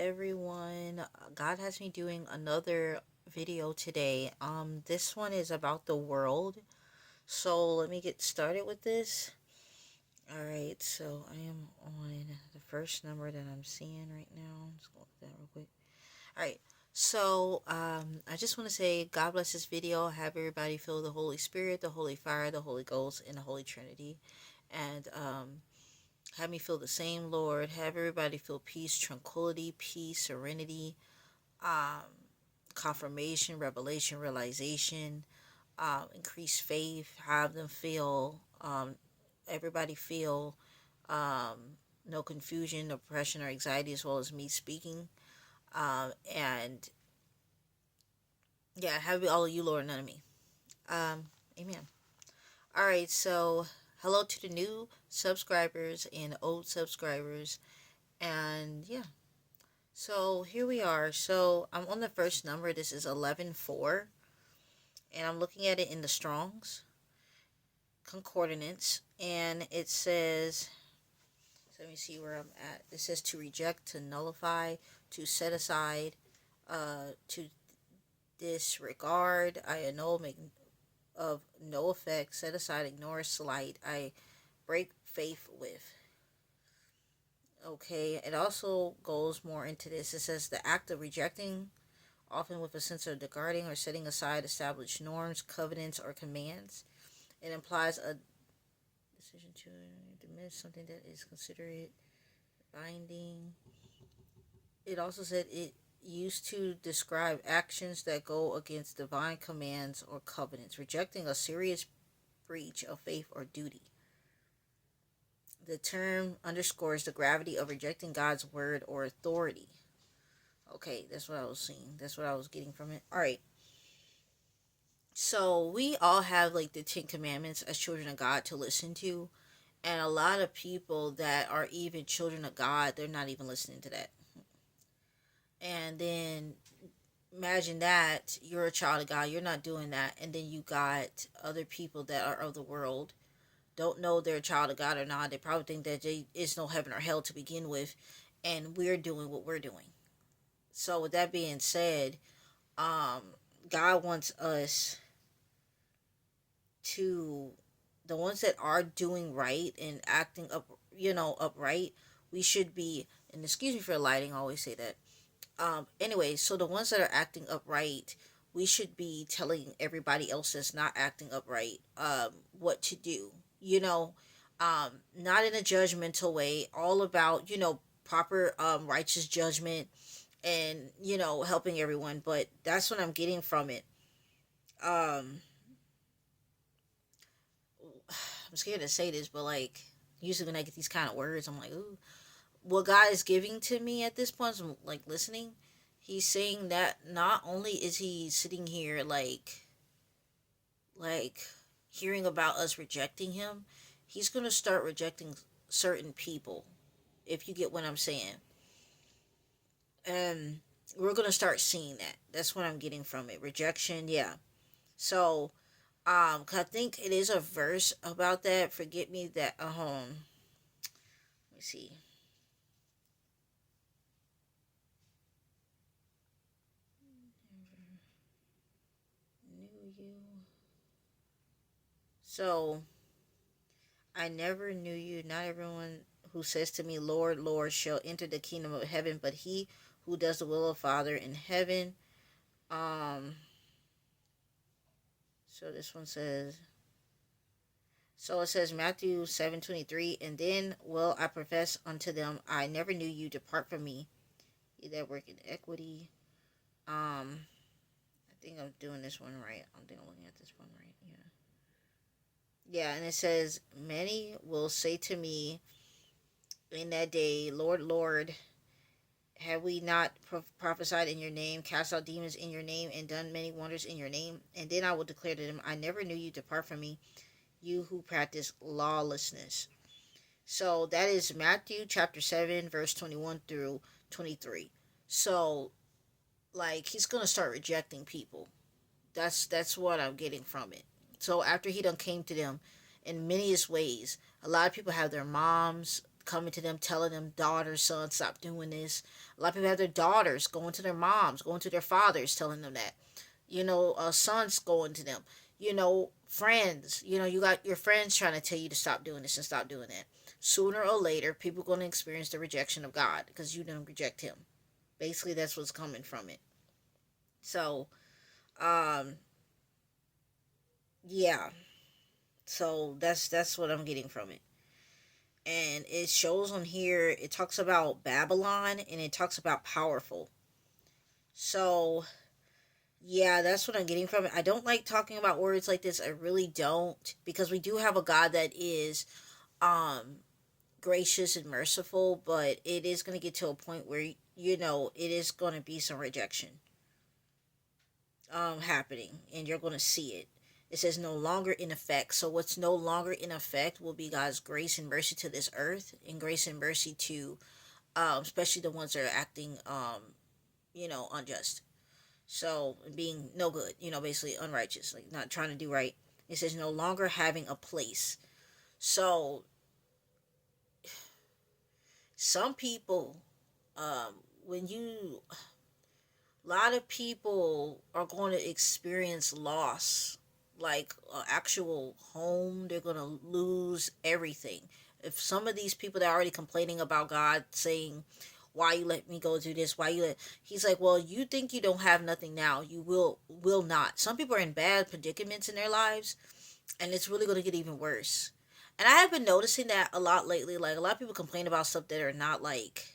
everyone. God has me doing another video today. This one is about the world. So let me get started with this. All right, so I am on the first number that I'm seeing right now. Let's go with that real quick. All right. So, I just want to say, God bless this video. Have everybody feel the Holy Spirit, the Holy Fire, the Holy Ghost, and the Holy Trinity. And have me feel the same, Lord. Have everybody feel peace, tranquility, peace, serenity, um, confirmation, revelation, realization, increase faith. Have them feel, everybody feel no confusion, depression, or anxiety, as well as me speaking. And yeah, have all of you, Lord, none of me. Amen. All right, so hello to the new subscribers and old subscribers. And yeah, so here we are. So I'm on the first number. This is 11:4, and I'm looking at it in the Strong's Concordance, and it says, so let me see where I'm at. It says to reject, to nullify, to set aside, to disregard, I annul, make of no effect, set aside, ignore, slight, I break faith with. Okay, it also goes more into this. It says the act of rejecting, often with a sense of discarding or setting aside established norms, covenants, or commands. It implies a decision to diminish something that is considered binding. It also said it used to describe actions that go against divine commands or covenants, rejecting a serious breach of faith or duty. The term underscores the gravity of rejecting God's word or authority. Okay, that's what I was seeing. That's what I was getting from it. All right. So we all have like the Ten Commandments as children of God to listen to. And a lot of people that are even children of God, they're not even listening to that. And then imagine that you're a child of God, you're not doing that. And then you got other people that are of the world, don't know they're a child of God or not. They probably think that there is no heaven or hell to begin with. And we're doing what we're doing. So with that being said, um, God wants us to, the ones that are doing right and acting up, upright, we should be, and excuse me for the lighting, I always say that. Anyway, so the ones that are acting upright, we should be telling everybody else that's not acting upright, what to do, not in a judgmental way, all about, proper, righteous judgment and, helping everyone. But that's what I'm getting from it. Um, I'm scared to say this, but like usually when I get these kind of words, I'm like, ooh. What God is giving to me at this point, I'm like listening. He's saying that not only is he sitting here like hearing about us rejecting him, he's gonna start rejecting certain people. If you get what I'm saying, and we're gonna start seeing that. That's what I'm getting from it. Rejection, yeah. So, 'cause I think it is a verse about that. Forget me that. Let me see. Knew you. So I never knew you. Not everyone who says to me, Lord, Lord, shall enter the kingdom of heaven, but he who does the will of Father in heaven. Um. So this one says. So it says Matthew 7:23, and then will I profess unto them, I never knew you. Depart from me, ye that work in equity. I think I'm doing this one right. I think I'm looking at this one right. Yeah. Yeah, and it says, many will say to me in that day, Lord, Lord, have we not prophesied in your name, cast out demons in your name, and done many wonders in your name? And then I will declare to them, I never knew you. Depart from me, you who practice lawlessness. So that is Matthew chapter 7, verse 21 through 23. So, like, he's going to start rejecting people. That's what I'm getting from it. So after he done came to them in many ways, a lot of people have their moms coming to them, telling them, daughters, sons, stop doing this. A lot of people have their daughters going to their moms, going to their fathers, telling them that. Sons going to them. Friends. You got your friends trying to tell you to stop doing this and stop doing that. Sooner or later, people are going to experience the rejection of God because you didn't reject Him. Basically, that's what's coming from it. So, um, yeah. So that's what I'm getting from it. And it shows on here. It talks about Babylon and it talks about powerful. So yeah, that's what I'm getting from it. I don't like talking about words like this. I really don't, because we do have a God that is um gracious and merciful, but it is going to get to a point where it is going to be some rejection happening, and you're going to see it. It says no longer in effect. So what's no longer in effect will be God's grace and mercy to this earth, and grace and mercy to especially the ones that are acting unjust. So being no good, basically unrighteous, like not trying to do right. It says no longer having a place. So some people, um, when you, a lot of people are going to experience loss, like actual home. They're going to lose everything. If some of these people that are already complaining about God, saying, why you let me go do this, why you let, he's like, well, you think you don't have nothing now, you will not. Some people are in bad predicaments in their lives, and it's really going to get even worse. And I have been noticing that a lot lately. Like, a lot of people complain about stuff that are not, like,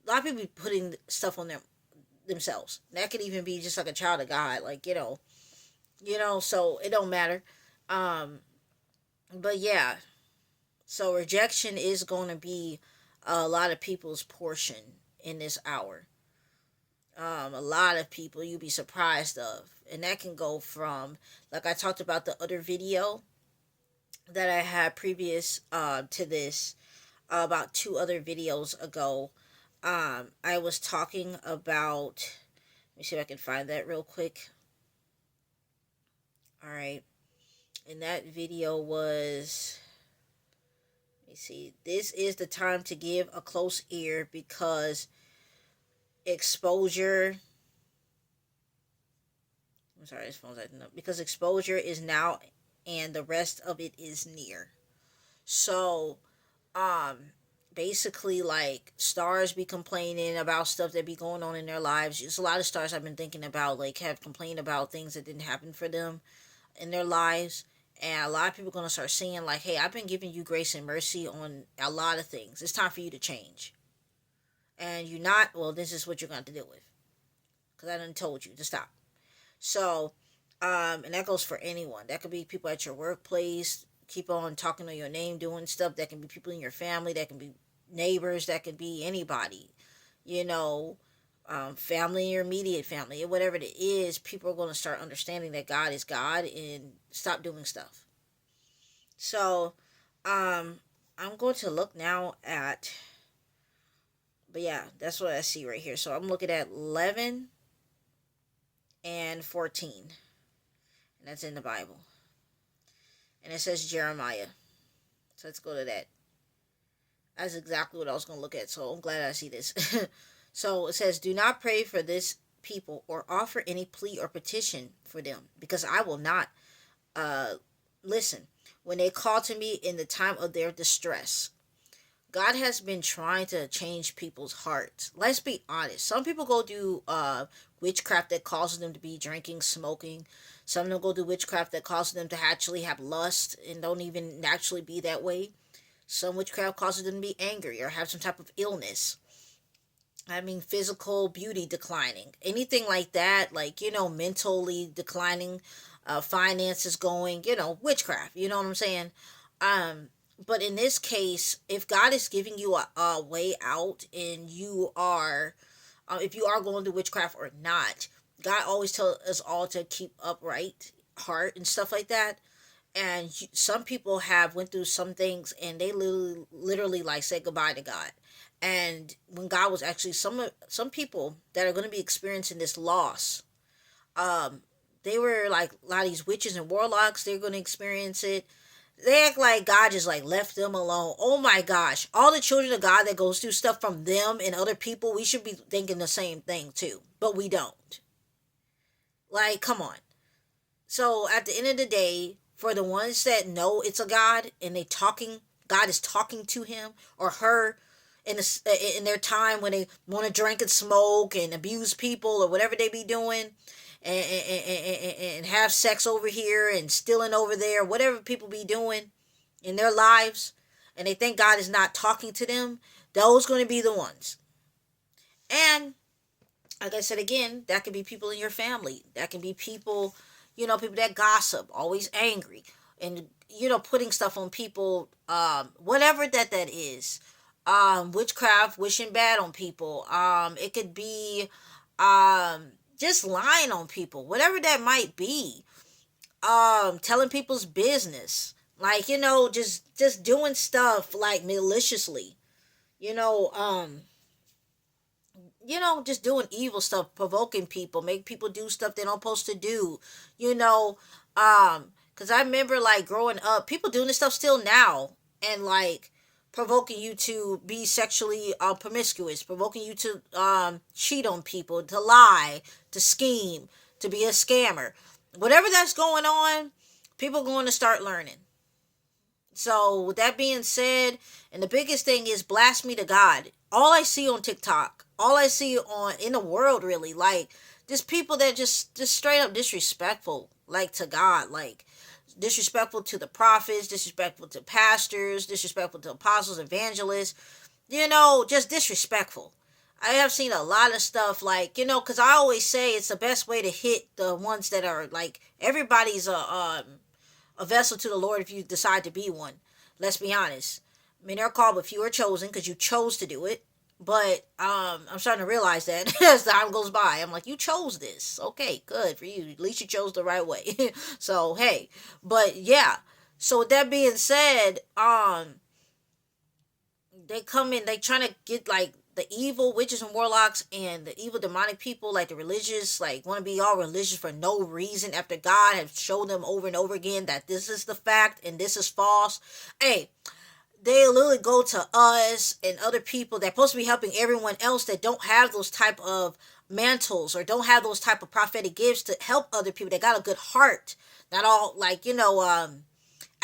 a lot of people be putting stuff on themselves. That could even be just like a child of God, like, so it don't matter. Um, but yeah, so rejection is going to be a lot of people's portion in this hour. A lot of people you'd be surprised of, and that can go from, like I talked about the other video that I had previous to this, about two other videos ago. I was talking about, let me see if I can find that real quick. All right, and that video was, let me see, this is the time to give a close ear, because exposure, I'm sorry, this phone's acting up, because exposure is now and the rest of it is near. So um basically, like, stars be complaining about stuff that be going on in their lives. Just a lot of stars I've been thinking about, like, have complained about things that didn't happen for them in their lives. And a lot of people are going to start saying, like, hey, I've been giving you grace and mercy on a lot of things. It's time for you to change. And you're not, well, this is what you're going to deal with. Because I done told you to stop. So, and that goes for anyone. That could be people at your workplace, keep on talking on your name, doing stuff. That can be people in your family. That can be neighbors. That can be anybody. You know, family, your immediate family, whatever it is. People are going to start understanding that God is God and stop doing stuff. So, I'm going to look now at, but yeah, that's what I see right here. So I'm looking at 11 and 14. And that's in the Bible. And it says Jeremiah. So let's go to that. That's exactly what I was going to look at. So I'm glad I see this. So it says, do not pray for this people or offer any plea or petition for them, because I will not listen when they call to me in the time of their distress. God has been trying to change people's hearts. Let's be honest. Some people go do witchcraft that causes them to be drinking, smoking. Some of them go do witchcraft that causes them to actually have lust and don't even naturally be that way. Some witchcraft causes them to be angry or have some type of illness. I mean, physical beauty declining. Anything like that, like, mentally declining, finances going, witchcraft. You know what I'm saying? But in this case, if God is giving you a way out, and you are, if you are going to witchcraft or not, God always tells us all to keep upright heart and stuff like that. And some people have went through some things, and they literally like said goodbye to God. And when God was actually, some people that are going to be experiencing this loss, they were like, a lot of these witches and warlocks, they're going to experience it. They act like God just like left them alone. Oh my gosh. All the children of God that goes through stuff from them and other people, we should be thinking the same thing too. But we don't. Like, come on. So at the end of the day, for the ones that know it's a God and they talking, God is talking to him or her in their time when they want to drink and smoke and abuse people or whatever they be doing, and have sex over here and stealing over there, whatever people be doing in their lives, and they think God is not talking to them, those going to be the ones. And like I said again, that can be people in your family. That can be people, people that gossip, always angry, and putting stuff on people, whatever that is. Witchcraft, wishing bad on people. It could be just lying on people, whatever that might be. Telling people's business. Like, just doing stuff like maliciously. You know, um, just doing evil stuff, provoking people, make people do stuff they're not supposed to do, you know, because I remember like growing up, people doing this stuff still now, and like provoking you to be sexually promiscuous, provoking you to cheat on people, to lie, to scheme, to be a scammer, whatever that's going on, people are going to start learning. So with that being said, and the biggest thing is blasphemy to God. All I see on TikTok, all I see on in the world really, like just people that just straight up disrespectful, like to God, like disrespectful to the prophets, disrespectful to pastors, disrespectful to apostles, evangelists, just disrespectful. I have seen a lot of stuff like, because I always say it's the best way to hit the ones that are like everybody's a vessel to the Lord if you decide to be one. Let's be honest. I mean, they're called, but few are chosen because you chose to do it. But I'm starting to realize that as time goes by, I'm like, you chose this. Okay, good for you. At least you chose the right way. So hey, but yeah. So with that being said, they come in, they trying to get like the evil witches and warlocks and the evil demonic people, like the religious, like want to be all religious for no reason after God has showed them over and over again that this is the fact and this is false. Hey, they literally go to us and other people that are supposed to be helping everyone else that don't have those type of mantles or don't have those type of prophetic gifts to help other people that got a good heart, not all like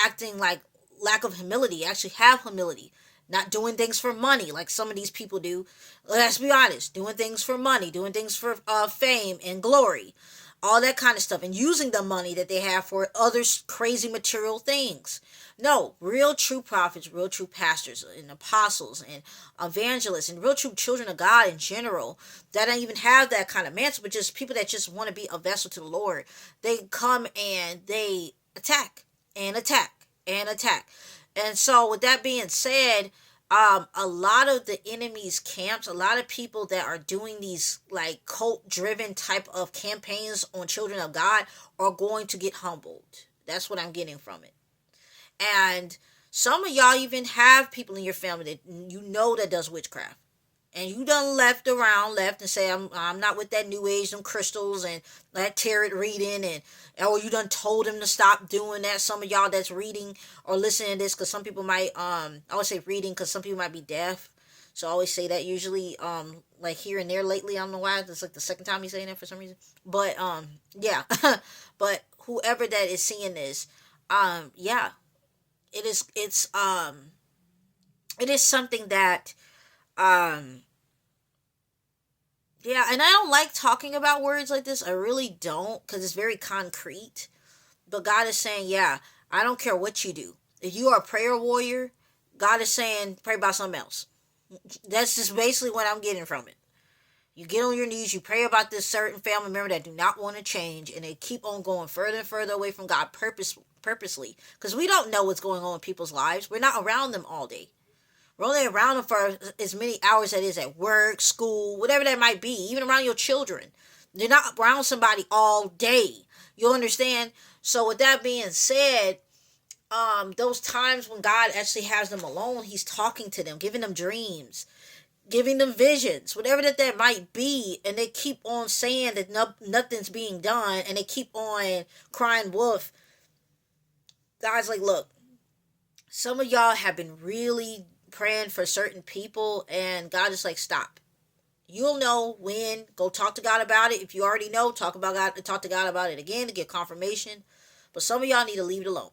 acting like lack of humility, actually have humility, not doing things for money like some of these people do. Let's be honest, doing things for money, doing things for fame and glory, all that kind of stuff, and using the money that they have for other crazy material things. No, real true prophets, real true pastors and apostles and evangelists and real true children of God in general that don't even have that kind of mantle, but just people that just want to be a vessel to the Lord. They come and they attack and attack and attack. And so with that being said, a lot of the enemy's camps, a lot of people that are doing these like cult driven type of campaigns on children of God are going to get humbled. That's what I'm getting from it. And some of y'all even have people in your family that that does witchcraft. And you done left and say, I'm not with that new age, them crystals and that tarot reading, and or you done told them to stop doing that. Some of y'all that's reading or listening to this, because some people might, I always say reading because some people might be deaf. So I always say that usually, like here and there lately. I don't know why. It's like the second time he's saying that for some reason. But, yeah. But whoever that is seeing this, yeah, it is something that, um, yeah, and I don't like talking about words like this. I really don't, because it's very concrete. But God is saying, yeah, I don't care what you do. If you are a prayer warrior, God is saying, pray about something else. That's just basically what I'm getting from it. You get on your knees, you pray about this certain family member that do not want to change, and they keep on going further and further away from God purposely. Because we don't know what's going on in people's lives. We're not around them all day. We're only around them for as many hours that is at work, school, whatever that might be, even around your children. You're not around somebody all day. You understand? So with that being said, those times when God actually has them alone, he's talking to them, giving them dreams, giving them visions, whatever that might be, and they keep on saying that nothing's being done, and they keep on crying wolf. God's like, look, Some of y'all have been really praying for certain people, and God is like, stop. You'll know when. Go talk to God about it. If you already know, talk to God about it again to get confirmation. But some of y'all need to leave it alone.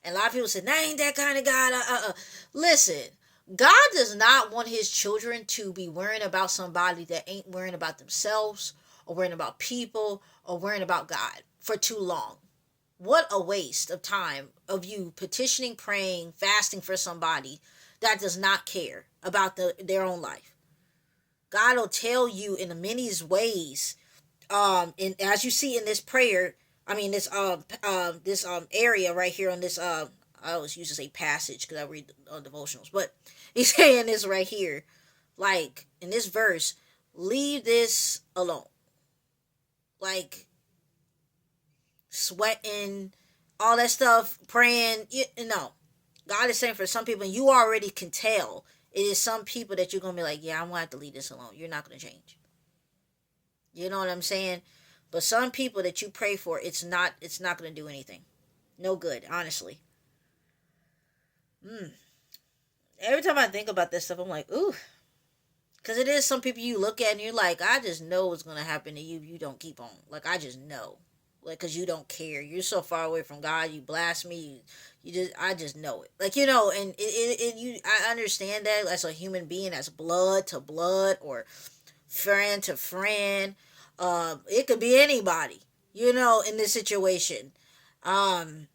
And a lot of people say, "That ain't that kind of God." Listen, God does not want His children to be worrying about somebody that ain't worrying about themselves, or worrying about people, or worrying about God for too long. What a waste of time of you petitioning, praying, fasting for somebody that does not care about their own life. God will tell you in the many ways. And as you see in this prayer, I mean this area right here on this I always used to say passage because I read devotionals, but he's saying this right here, like in this verse, leave this alone. Like sweating, all that stuff, praying. You know, God is saying for some people, and you already can tell, it is some people that you're gonna be like, yeah, I'm gonna have to leave this alone. You're not gonna change. You know what I'm saying? But some people that you pray for, it's not gonna do anything. No good, honestly. Every time I think about this stuff, I'm like, ooh. Because it is some people you look at and you're like, I just know what's going to happen to you if you don't keep on. Like, I just know. Like, because you don't care. You're so far away from God. You blaspheme. I just know it. Like, and I understand that as a human being, as blood to blood or friend to friend. It could be anybody, in this situation. Um,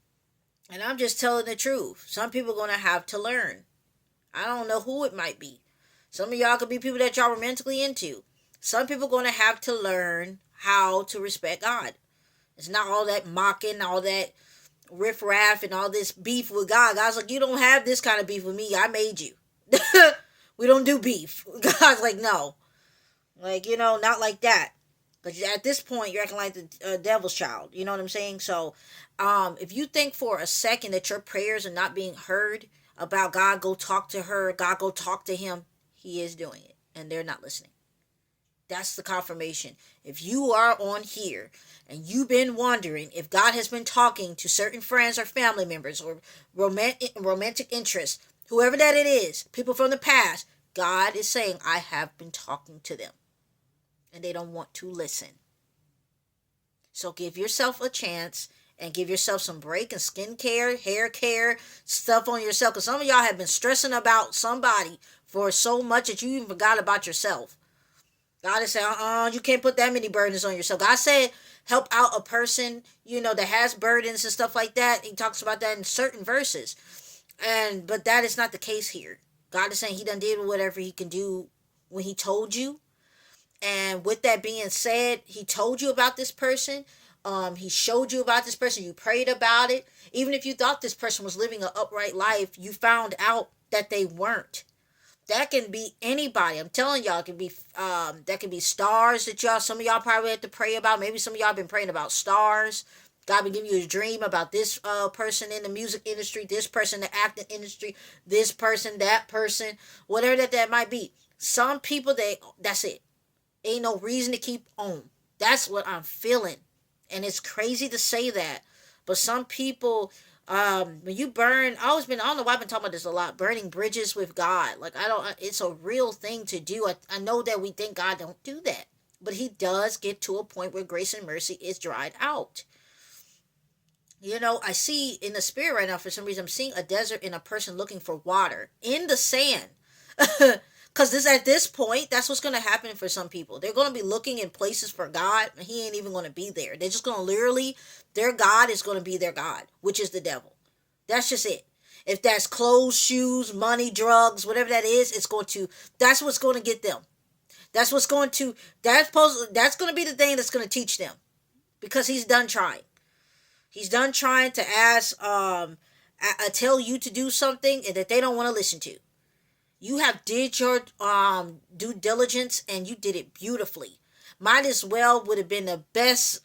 and I'm just telling the truth. Some people are going to have to learn. I don't know who it might be. Some of y'all could be people that y'all romantically into. Some people going to have to learn how to respect God. It's not all that mocking, all that riffraff, and all this beef with God. God's like, you don't have this kind of beef with me. I made you. We don't do beef. God's like, no. Like, not like that. Because at this point, you're acting like the devil's child. You know what I'm saying? So, if you think for a second that your prayers are not being heard about God, go talk to her, God, go talk to him, He is doing it. And they're not listening. That's the confirmation. If you are on here and you've been wondering if God has been talking to certain friends or family members or romantic interests, whoever that it is, people from the past, God is saying, I have been talking to them. And they don't want to listen. So give yourself a chance and give yourself some break and skincare, hair care, stuff on yourself. Because some of y'all have been stressing about somebody for so much that you even forgot about yourself. God is saying, you can't put that many burdens on yourself. God said, help out a person, that has burdens and stuff like that. He talks about that in certain verses. But that is not the case here. God is saying He done did whatever He can do when He told you. And with that being said, He told you about this person. He showed you about this person. You prayed about it. Even if you thought this person was living an upright life, you found out that they weren't. That can be anybody. I'm telling y'all, it can be that can be stars that some of y'all probably have to pray about. Maybe some of y'all been praying about stars. God been giving you a dream about this person in the music industry, this person in the acting industry, this person, that person, whatever that might be. Some people, that's it. Ain't no reason to keep on. That's what I'm feeling. And it's crazy to say that. But some people, when you burn, I don't know why I've been talking about this a lot, burning bridges with God. Like, it's a real thing to do. I know that we think God don't do that. But He does get to a point where grace and mercy is dried out. I see in the spirit right now, for some reason, I'm seeing a desert and a person looking for water in the sand. Because at this point, that's what's going to happen for some people. They're going to be looking in places for God, and He ain't even going to be there. They're just going to literally, their God is going to be their God, which is the devil. That's just it. If that's clothes, shoes, money, drugs, whatever that is, that's what's going to get them. That's going to be the thing that's going to teach them. Because He's done trying. He's done trying to tell you to do something and that they don't want to listen to. You have did your due diligence and you did it beautifully. Might as well would have been the best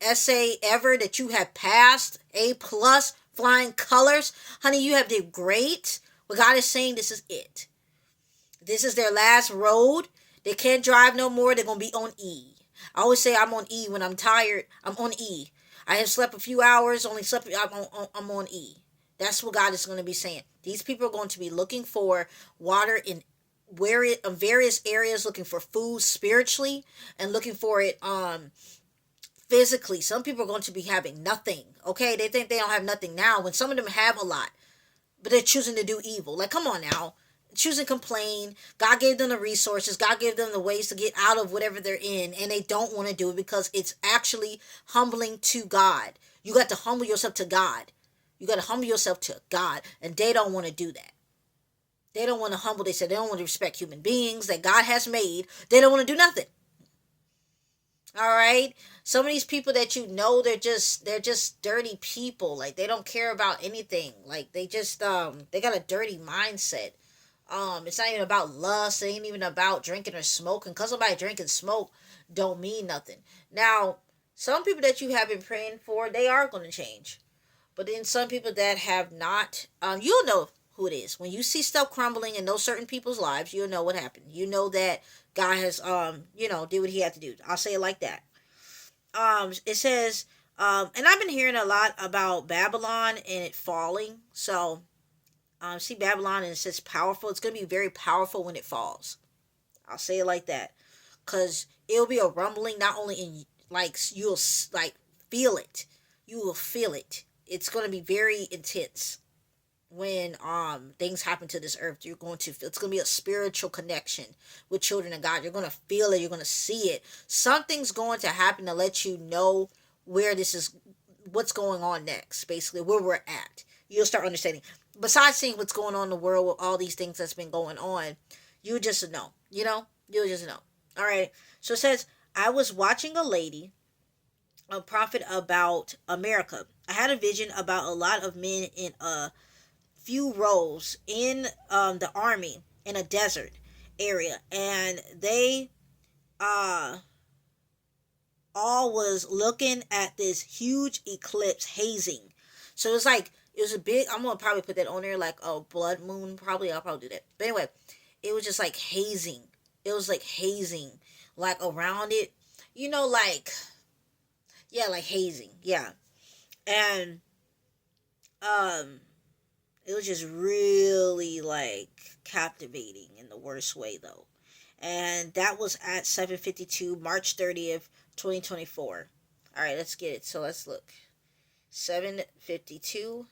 essay ever that you have passed. A+, flying colors. Honey, you have did great. But God is saying this is it. This is their last road. They can't drive no more. They're going to be on E. I always say I'm on E when I'm tired. I'm on E. I have slept a few hours, I'm on E. That's what God is going to be saying. These people are going to be looking for water in various areas, looking for food spiritually and looking for it physically. Some people are going to be having nothing. Okay, they think they don't have nothing now when some of them have a lot, but they're choosing to do evil. Like, come on now. Choosing to complain. God gave them the resources. God gave them the ways to get out of whatever they're in, and they don't want to do it because it's actually humbling to God. You got to humble yourself to God. You got to humble yourself to God, and they don't want to do that. They don't want to humble. They said they don't want to respect human beings that God has made. They don't want to do nothing. All right. Some of these people that you know, they're just dirty people. Like, they don't care about anything. Like, they got a dirty mindset. It's not even about lust. It ain't even about drinking or smoking. Cause somebody drink and smoke don't mean nothing. Now, some people that you have been praying for, they are going to change. But then some people that have not, you'll know who it is. When you see stuff crumbling in those certain people's lives, you'll know what happened. You know that God has, did what he had to do. I'll say it like that. It says, and I've been hearing a lot about Babylon and it falling. So, see Babylon and it says powerful. It's going to be very powerful when it falls. I'll say it like that. Because it'll be a rumbling, not only in, like, you'll, like, feel it. You will feel it. It's going to be very intense when things happen to this earth. You're going to feel, it's going to be a spiritual connection with children of God. You're going to feel it. You're going to see it. Something's going to happen to let you know where this is, what's going on next, basically, where we're at. You'll start understanding. Besides seeing what's going on in the world with all these things that's been going on, you just know, you'll just know. All right. So it says, I was watching a prophet about America. I had a vision about a lot of men in a few rows in the army in a desert area, and they all was looking at this huge eclipse hazing. So it's like, it was a big, I'm gonna probably put that on there, like a blood moon, probably. I'll probably do that. But anyway, it was just like hazing. It was like hazing, like around it, like, yeah, like hazing, yeah. And it was just really, like, captivating in the worst way, though. And that was at 7:52, March 30th, 2024. All right, let's get it. So let's look. 7:52.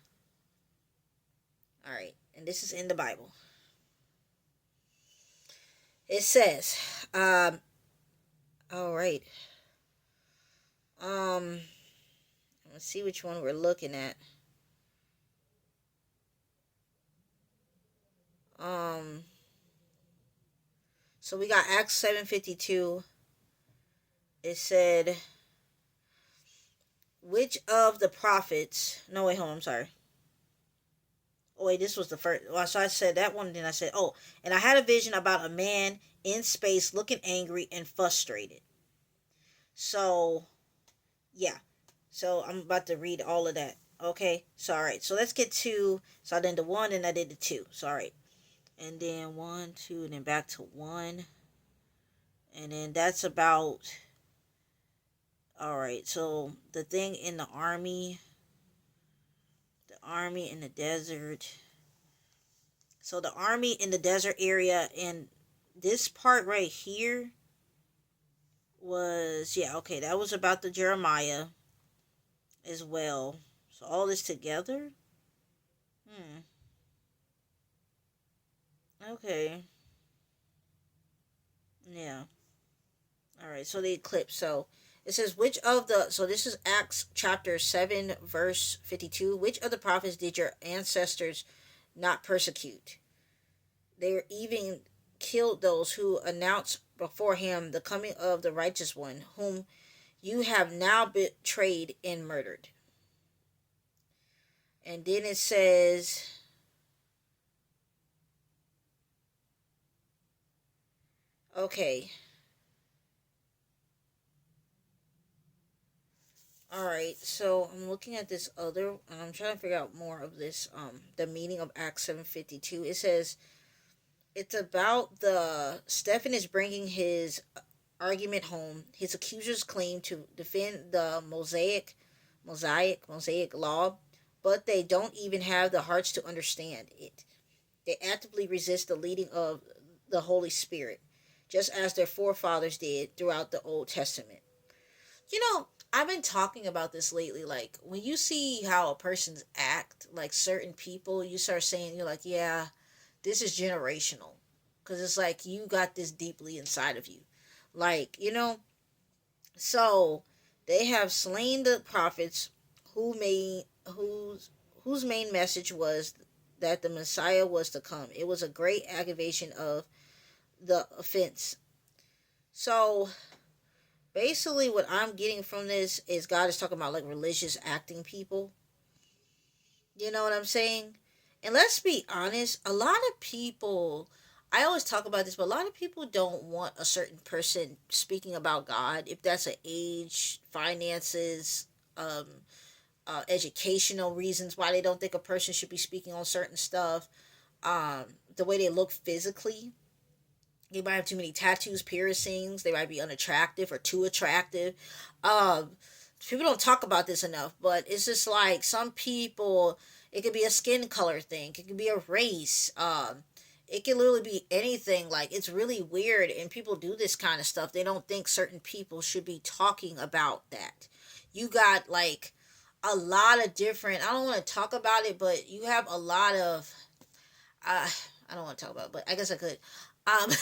All right, and this is in the Bible. It says, all right. Let's see which one we're looking at. So we got Acts 7:52. It said, which of the prophets, no, wait, hold on, I'm sorry. Oh, wait, this was the first, well, so I said that one, then I said, oh, and I had a vision about a man in space looking angry and frustrated. So, yeah. So I'm about to read all of that. Okay, so all right, so let's get to, so I did the 1 and I did the 2. So all right, and then 1, 2, and then back to 1, and then that's about, all right, so the thing in the army in the desert. So the army in the desert area, and this part right here was, yeah, okay, that was about the Jeremiah as well. So all this together? Okay. Yeah. All right, so the eclipse. So it says, which of the, so this is Acts chapter 7, verse 52. Which of the prophets did your ancestors not persecute? They were even killed those who announced before him the coming of the righteous one, whom you have now betrayed and murdered. And then it says, okay. Alright, so I'm looking at this other, and I'm trying to figure out more of this, the meaning of Acts 7:52. It says, it's about Stephen is bringing his argument home. His accusers claim to defend the Mosaic law, but they don't even have the hearts to understand it. They actively resist the leading of the Holy Spirit, just as their forefathers did throughout the Old Testament. You know, I've been talking about this lately. Like, when you see how a person's act, like certain people, you start saying, you're like, yeah, this is generational. Because it's like you got this deeply inside of you. Like, so they have slain the prophets who made whose main message was that the Messiah was to come. It was a great aggravation of the offense. So basically what I'm getting from this is God is talking about like religious acting people. You know what I'm saying? And let's be honest, a lot of people, I always talk about this, but a lot of people don't want a certain person speaking about God, if that's an age, finances, educational reasons why they don't think a person should be speaking on certain stuff, the way they look physically. They might have too many tattoos, piercings. They might be unattractive or too attractive. Um, People don't talk about this enough, but it's just like some people. It could be a skin color thing. It could be a race. It can literally be anything. Like, it's really weird, and people do this kind of stuff. They don't think certain people should be talking about that. You got like a lot of different. I don't want to talk about it, but you have a lot of. Uh, I don't want to talk about it, but I guess I could. Um,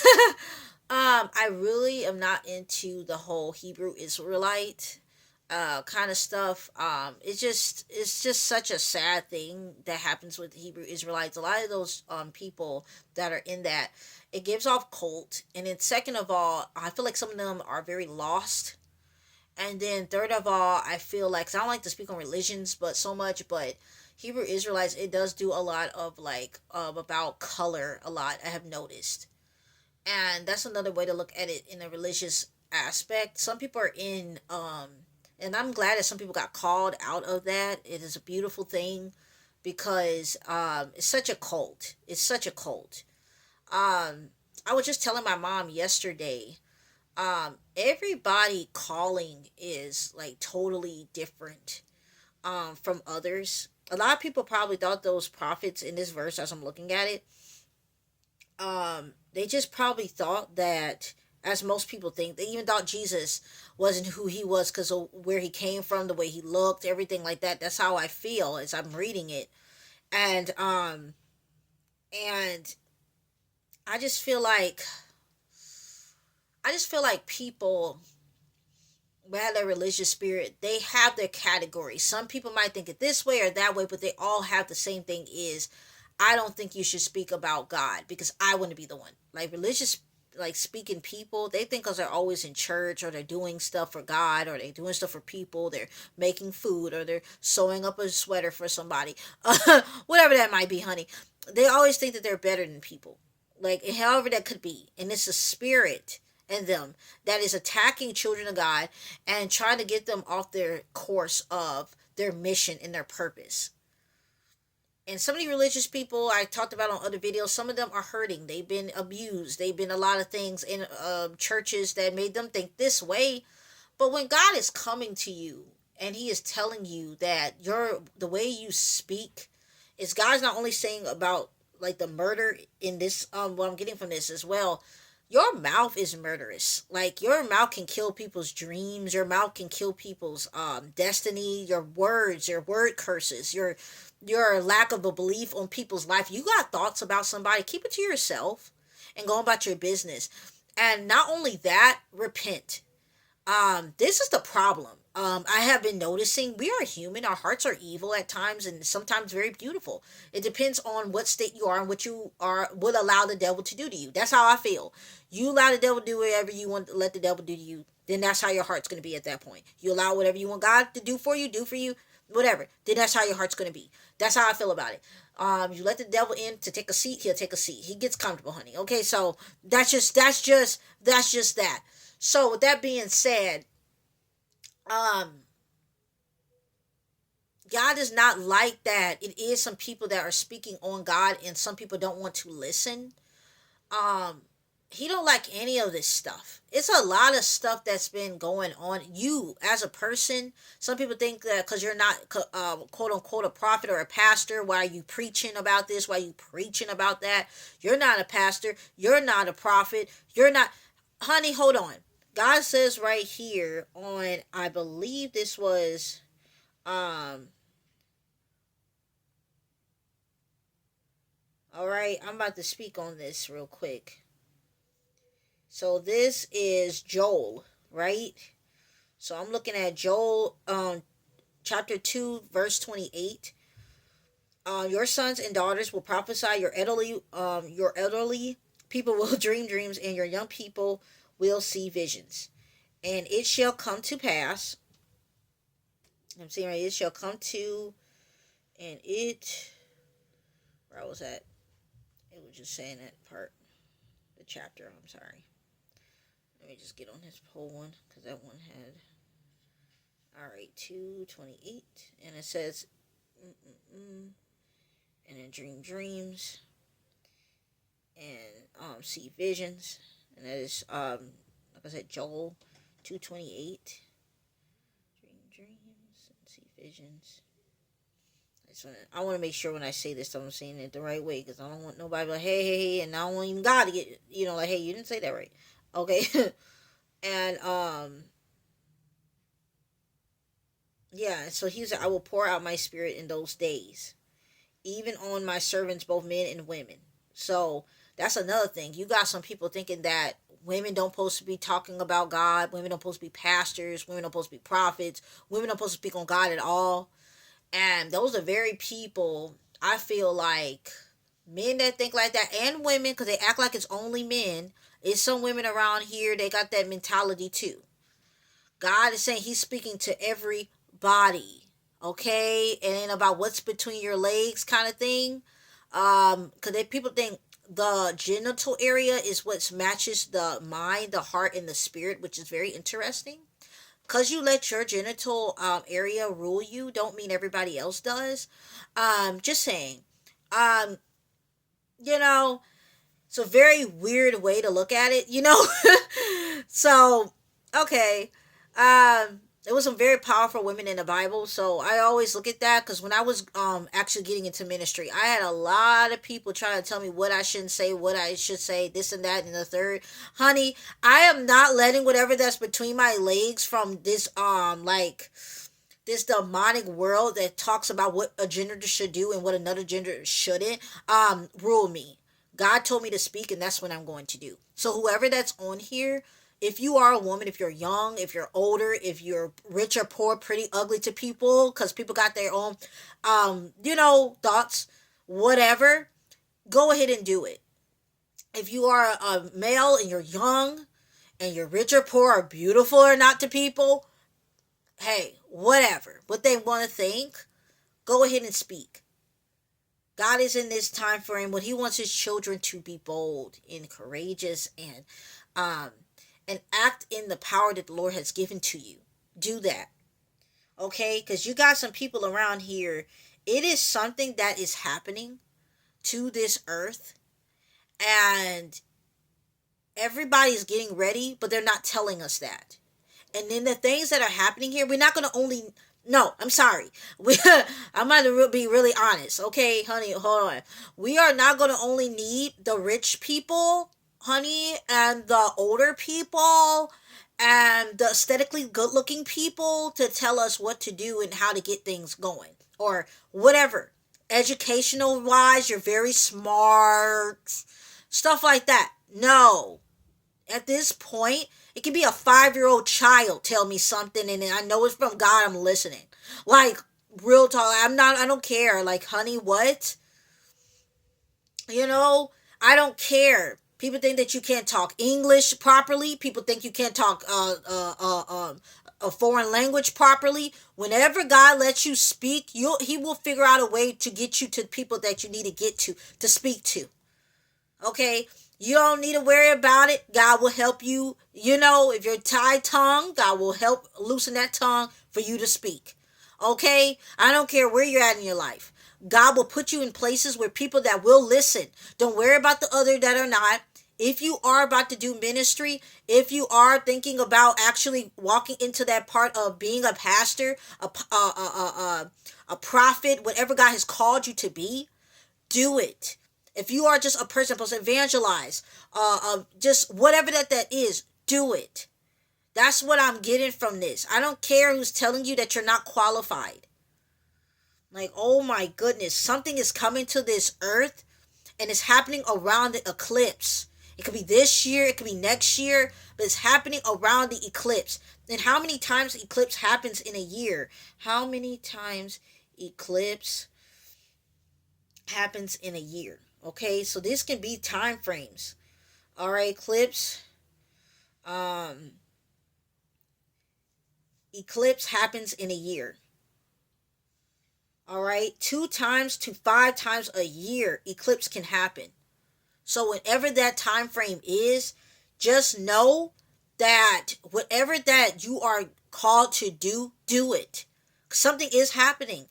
I really am not into the whole Hebrew Israelite kind of stuff. It's just such a sad thing that happens with the Hebrew Israelites. A lot of those people that are in that, it gives off cult. And then second of all, I feel like some of them are very lost. And then third of all, I feel like, 'cause I don't like to speak on religions, but so much, but Hebrew Israelites, it does do a lot of like about color a lot, I have noticed. And that's another way to look at it in a religious aspect. Some people are in and I'm glad that some people got called out of that. It is a beautiful thing because it's such a cult. It's such a cult. I was just telling my mom yesterday, everybody calling is like totally different from others. A lot of people probably thought those prophets in this verse, as I'm looking at it, they just probably thought that, as most people think, they even thought Jesus wasn't who he was because of where he came from, the way he looked, everything like that. That's how I feel as I'm reading it. And um and I just feel like people who have their religious spirit, they have their categories. Some people might think it this way or that way, but they all have the same thing: is I don't think you should speak about God because I want to be the one. Like religious, like speaking people, they think because they're always in church or they're doing stuff for God or they're doing stuff for people, they're making food or they're sewing up a sweater for somebody, whatever that might be, honey. They always think that they're better than people. Like, however that could be. And it's a spirit in them that is attacking children of God and trying to get them off their course of their mission and their purpose. And some of the religious people I talked about on other videos, some of them are hurting. They've been abused. They've been a lot of things in churches that made them think this way. But when God is coming to you and He is telling you that the way you speak is, God's not only saying about like the murder in this, what I'm getting from this as well. Your mouth is murderous. Like, your mouth can kill people's dreams. Your mouth can kill people's destiny. Your words, your word curses, your lack of a belief on people's life. You got thoughts about somebody, keep it to yourself and go about your business. And not only that, repent. This is the problem. I have been noticing we are human. Our hearts are evil at times and sometimes very beautiful. It depends on what state you are and what you are would allow the devil to do to you. That's how I feel. You allow the devil to do whatever you want to let the devil do to you, then that's how your heart's going to be at that point. You allow whatever you want God to do for you, whatever. Then that's how your heart's going to be. That's how I feel about it. You let the devil in to take a seat, he'll take a seat. He gets comfortable, honey. Okay, so that's just that. So with that being said, um, God is not like that. It is some people that are speaking on God, and some people don't want to listen. Um, he don't like any of this stuff. It's a lot of stuff that's been going on. You as a person, some people think that because you're not quote unquote a prophet or a pastor, why are you preaching about this? Why are you preaching about that? You're not a pastor. You're not a prophet. You're not, honey. Hold on. God says right here on, I believe this was um. All right, I'm about to speak on this real quick. So this is Joel, right? So I'm looking at Joel chapter 2 verse 28. Your sons and daughters will prophesy, your elderly people will dream dreams, and your young people will see visions. And it shall come to pass. I'm saying right, it shall come to, and it, where was that? It was just saying that part, the chapter. I'm sorry. Let me just get on this whole one because that one had. All right, 2:28, and it says, and then dream dreams, and see visions, and that is like I said, Joel 2:28. Dream dreams and see visions. I want to make sure when I say this, I'm saying it the right way, because I don't want nobody like, hey, and I don't want even God to get, like, hey, you didn't say that right. Okay. And yeah, so he said, I will pour out my spirit in those days, even on my servants, both men and women. So that's another thing. You got some people thinking that women don't supposed to be talking about God, women don't supposed to be pastors, women don't supposed to be prophets, women don't supposed to speak on God at all. And those are very people, I feel like, men that think like that, and women, because they act like it's only men. It's some women around here, they got that mentality too. God is saying he's speaking to everybody, okay? And ain't about what's between your legs kind of thing. Because people think the genital area is what matches the mind, the heart, and the spirit, which is very interesting. Because you let your genital area rule you, don't mean everybody else does. Just saying. Um, you know, it's a very weird way to look at it, So, okay. There was some very powerful women in the Bible, so I always look at that, because when I was actually getting into ministry, I had a lot of people trying to tell me what I shouldn't say, what I should say, this and that and the third. Honey, I am not letting whatever that's between my legs from this this demonic world that talks about what a gender should do and what another gender shouldn't rule me. God told me to speak, and that's what I'm going to do. So whoever that's on here, if you are a woman, if you're young, if you're older, if you're rich or poor, pretty, ugly to people, because people got their own, thoughts, whatever, go ahead and do it. If you are a male and you're young and you're rich or poor or beautiful or not to people, hey, whatever, what they want to think, go ahead and speak. God is in this time frame when he wants his children to be bold and courageous and act in the power that the Lord has given to you. Do that. Okay? Because you got some people around here. It is something that is happening to this earth. And everybody's getting ready, but they're not telling us that. And then the things that are happening here, we're not going to only... No, I'm sorry. I'm going to be really honest. Okay, honey, hold on. We are not going to only need the rich people, honey, and the older people and the aesthetically good-looking people to tell us what to do and how to get things going. Or whatever. Educational-wise, you're very smart. Stuff like that. No. At this point, it can be a 5-year-old child tell me something and I know it's from God, I'm listening. Like, real talk, I don't care. Like, honey, what? I don't care. People think that you can't talk English properly. People think you can't talk a foreign language properly. Whenever God lets you speak, he will figure out a way to get you to people that you need to get to speak to. Okay? You don't need to worry about it. God will help you. If you're tied tongue, God will help loosen that tongue for you to speak. Okay? I don't care where you're at in your life. God will put you in places where people that will listen. Don't worry about the other that are not. If you are about to do ministry, if you are thinking about actually walking into that part of being a pastor, a prophet, whatever God has called you to be, do it. If you are just a person supposed to evangelize, just whatever that is, do it. That's what I'm getting from this. I don't care who's telling you that you're not qualified. Like, oh my goodness, something is coming to this earth and it's happening around the eclipse. It could be this year, it could be next year, but it's happening around the eclipse. And how many times eclipse happens in a year? How many times eclipse happens in a year? Okay, so this can be time frames. All right, eclipse. Eclipse happens in a year. All right, 2 times to 5 times a year eclipse can happen. So whenever that time frame is, just know that whatever that you are called to do, do it. Something is happening,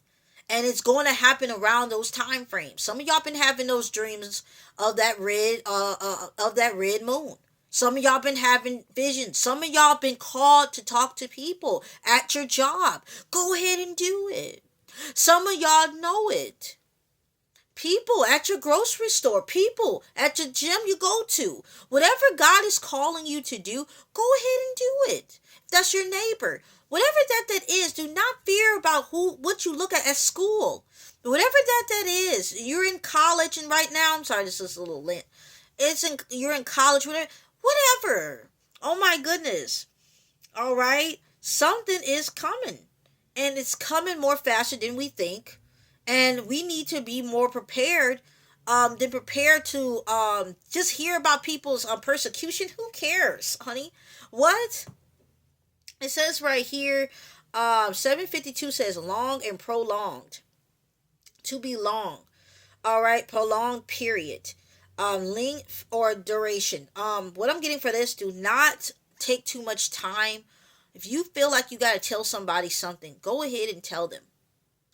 and it's going to happen around those time frames. Some of y'all been having those dreams of that red moon. Some of y'all been having visions. Some of y'all been called to talk to people at your job. Go ahead and do it. Some of y'all know it. People at your grocery store, people at your gym you go to. Whatever God is calling you to do, go ahead and do it. If that's your neighbor. Whatever that is, do not fear about what you look at school. Whatever that is, you're in college, and right now, I'm sorry, this is a little lint. You're in college, whatever. Oh my goodness. All right, something is coming, and it's coming more faster than we think. And we need to be more prepared than prepared to just hear about people's persecution. Who cares, honey? What? It says right here, 752 says long and prolonged. To be long. All right, prolonged period. Length or duration. What I'm getting for this, do not take too much time. If you feel like you got to tell somebody something, go ahead and tell them.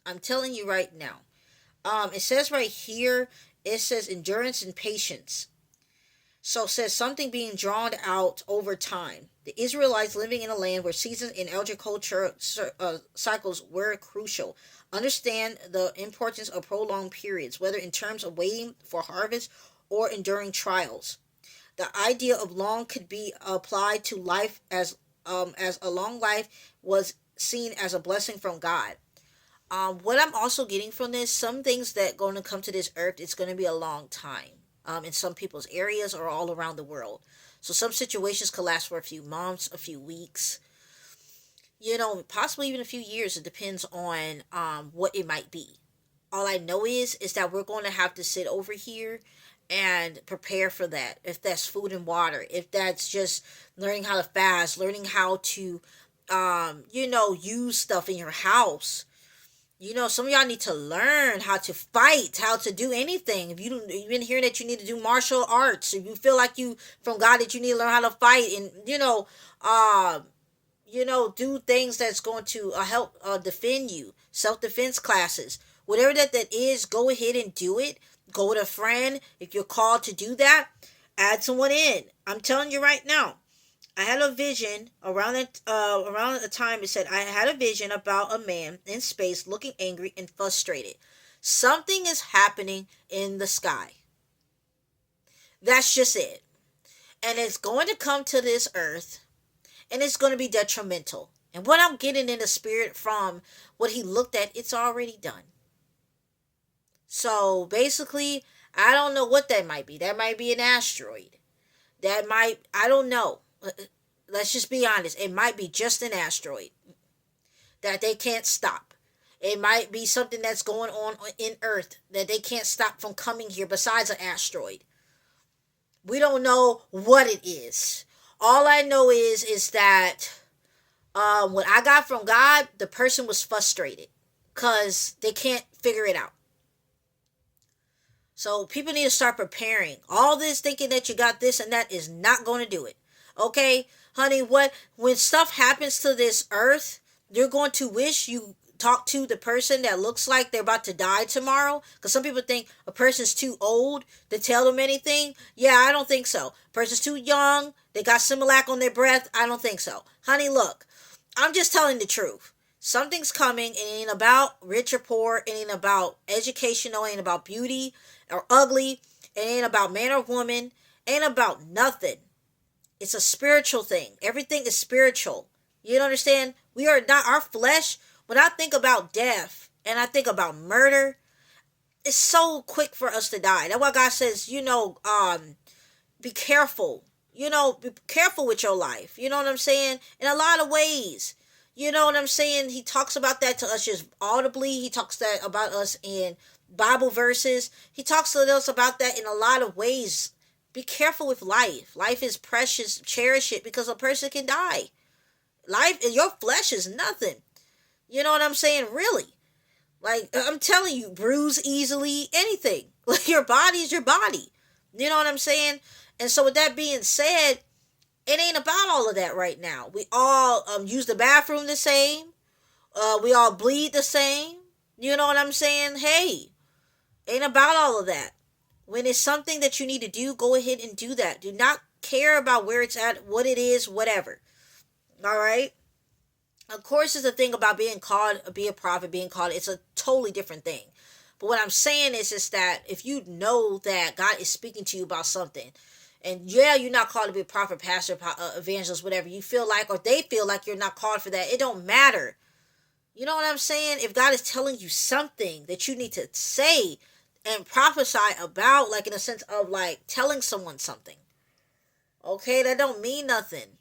I'm telling you right now. It says right here, it says endurance and patience. So it says something being drawn out over time. The Israelites living in a land where seasons and agriculture cycles were crucial. Understand the importance of prolonged periods, whether in terms of waiting for harvest or enduring trials. The idea of long could be applied to life as a long life was seen as a blessing from God. What I'm also getting from this, some things that going to come to this earth, it's going to be a long time. In some people's areas or all around the world. So some situations could last for a few months, a few weeks, possibly even a few years. It depends on what it might be. All I know is that we're going to have to sit over here and prepare for that. If that's food and water, if that's just learning how to fast, learning how to, use stuff in your house. Some of y'all need to learn how to fight, how to do anything. If you've been hearing that you need to do martial arts, if you feel like you, from God, that you need to learn how to fight and, do things that's going to help defend you, self-defense classes, whatever that is, go ahead and do it. Go with a friend. If you're called to do that, add someone in. I'm telling you right now. I had a vision around the time it said I had a vision about a man in space looking angry and frustrated. Something is happening in the sky. That's just it. And it's going to come to this earth, and it's going to be detrimental. And what I'm getting in the spirit from what he looked at, it's already done. So basically, I don't know what that might be. That might be an asteroid. I don't know. Let's just be honest. It might be just an asteroid that they can't stop. It might be something that's going on in Earth that they can't stop from coming here besides an asteroid. We don't know what it is. All I know is that what I got from God, the person was frustrated because they can't figure it out. So people need to start preparing. All this thinking that you got this and that is not going to do it. Okay, honey, when stuff happens to this earth, you're going to wish you talk to the person that looks like they're about to die tomorrow? Because some people think a person's too old to tell them anything. Yeah, I don't think so. A person's too young, they got Similac on their breath. I don't think so. Honey, look, I'm just telling the truth. Something's coming. It ain't about rich or poor. It ain't about educational. It ain't about beauty or ugly. It ain't about man or woman. It ain't about nothing. It's a spiritual thing. Everything is spiritual. You don't understand? We are not our flesh. When I think about death and I think about murder, it's so quick for us to die. That's why God says, be careful. Be careful with your life. You know what I'm saying? In a lot of ways. You know what I'm saying? He talks about that to us just audibly. He talks that about us in Bible verses. He talks to us about that in a lot of ways. Be careful with life. Life is precious. Cherish it because a person can die. Life, your flesh is nothing. You know what I'm saying? Really. Like, I'm telling you, bruise easily, anything. Like, your body is your body. You know what I'm saying? And so with that being said, it ain't about all of that right now. We all use the bathroom the same. We all bleed the same. You know what I'm saying? Hey, ain't about all of that. When it's something that you need to do, go ahead and do that. Do not care about where it's at, what it is, whatever. All right? Of course, it's a thing about being called, be a prophet, being called. It's a totally different thing. But what I'm saying is that if you know that God is speaking to you about something, and yeah, you're not called to be a prophet, pastor, evangelist, whatever you feel like, or they feel like you're not called for that, it don't matter. You know what I'm saying? If God is telling you something that you need to say and prophesy about, like in a sense of like telling someone something, okay, that don't mean nothing.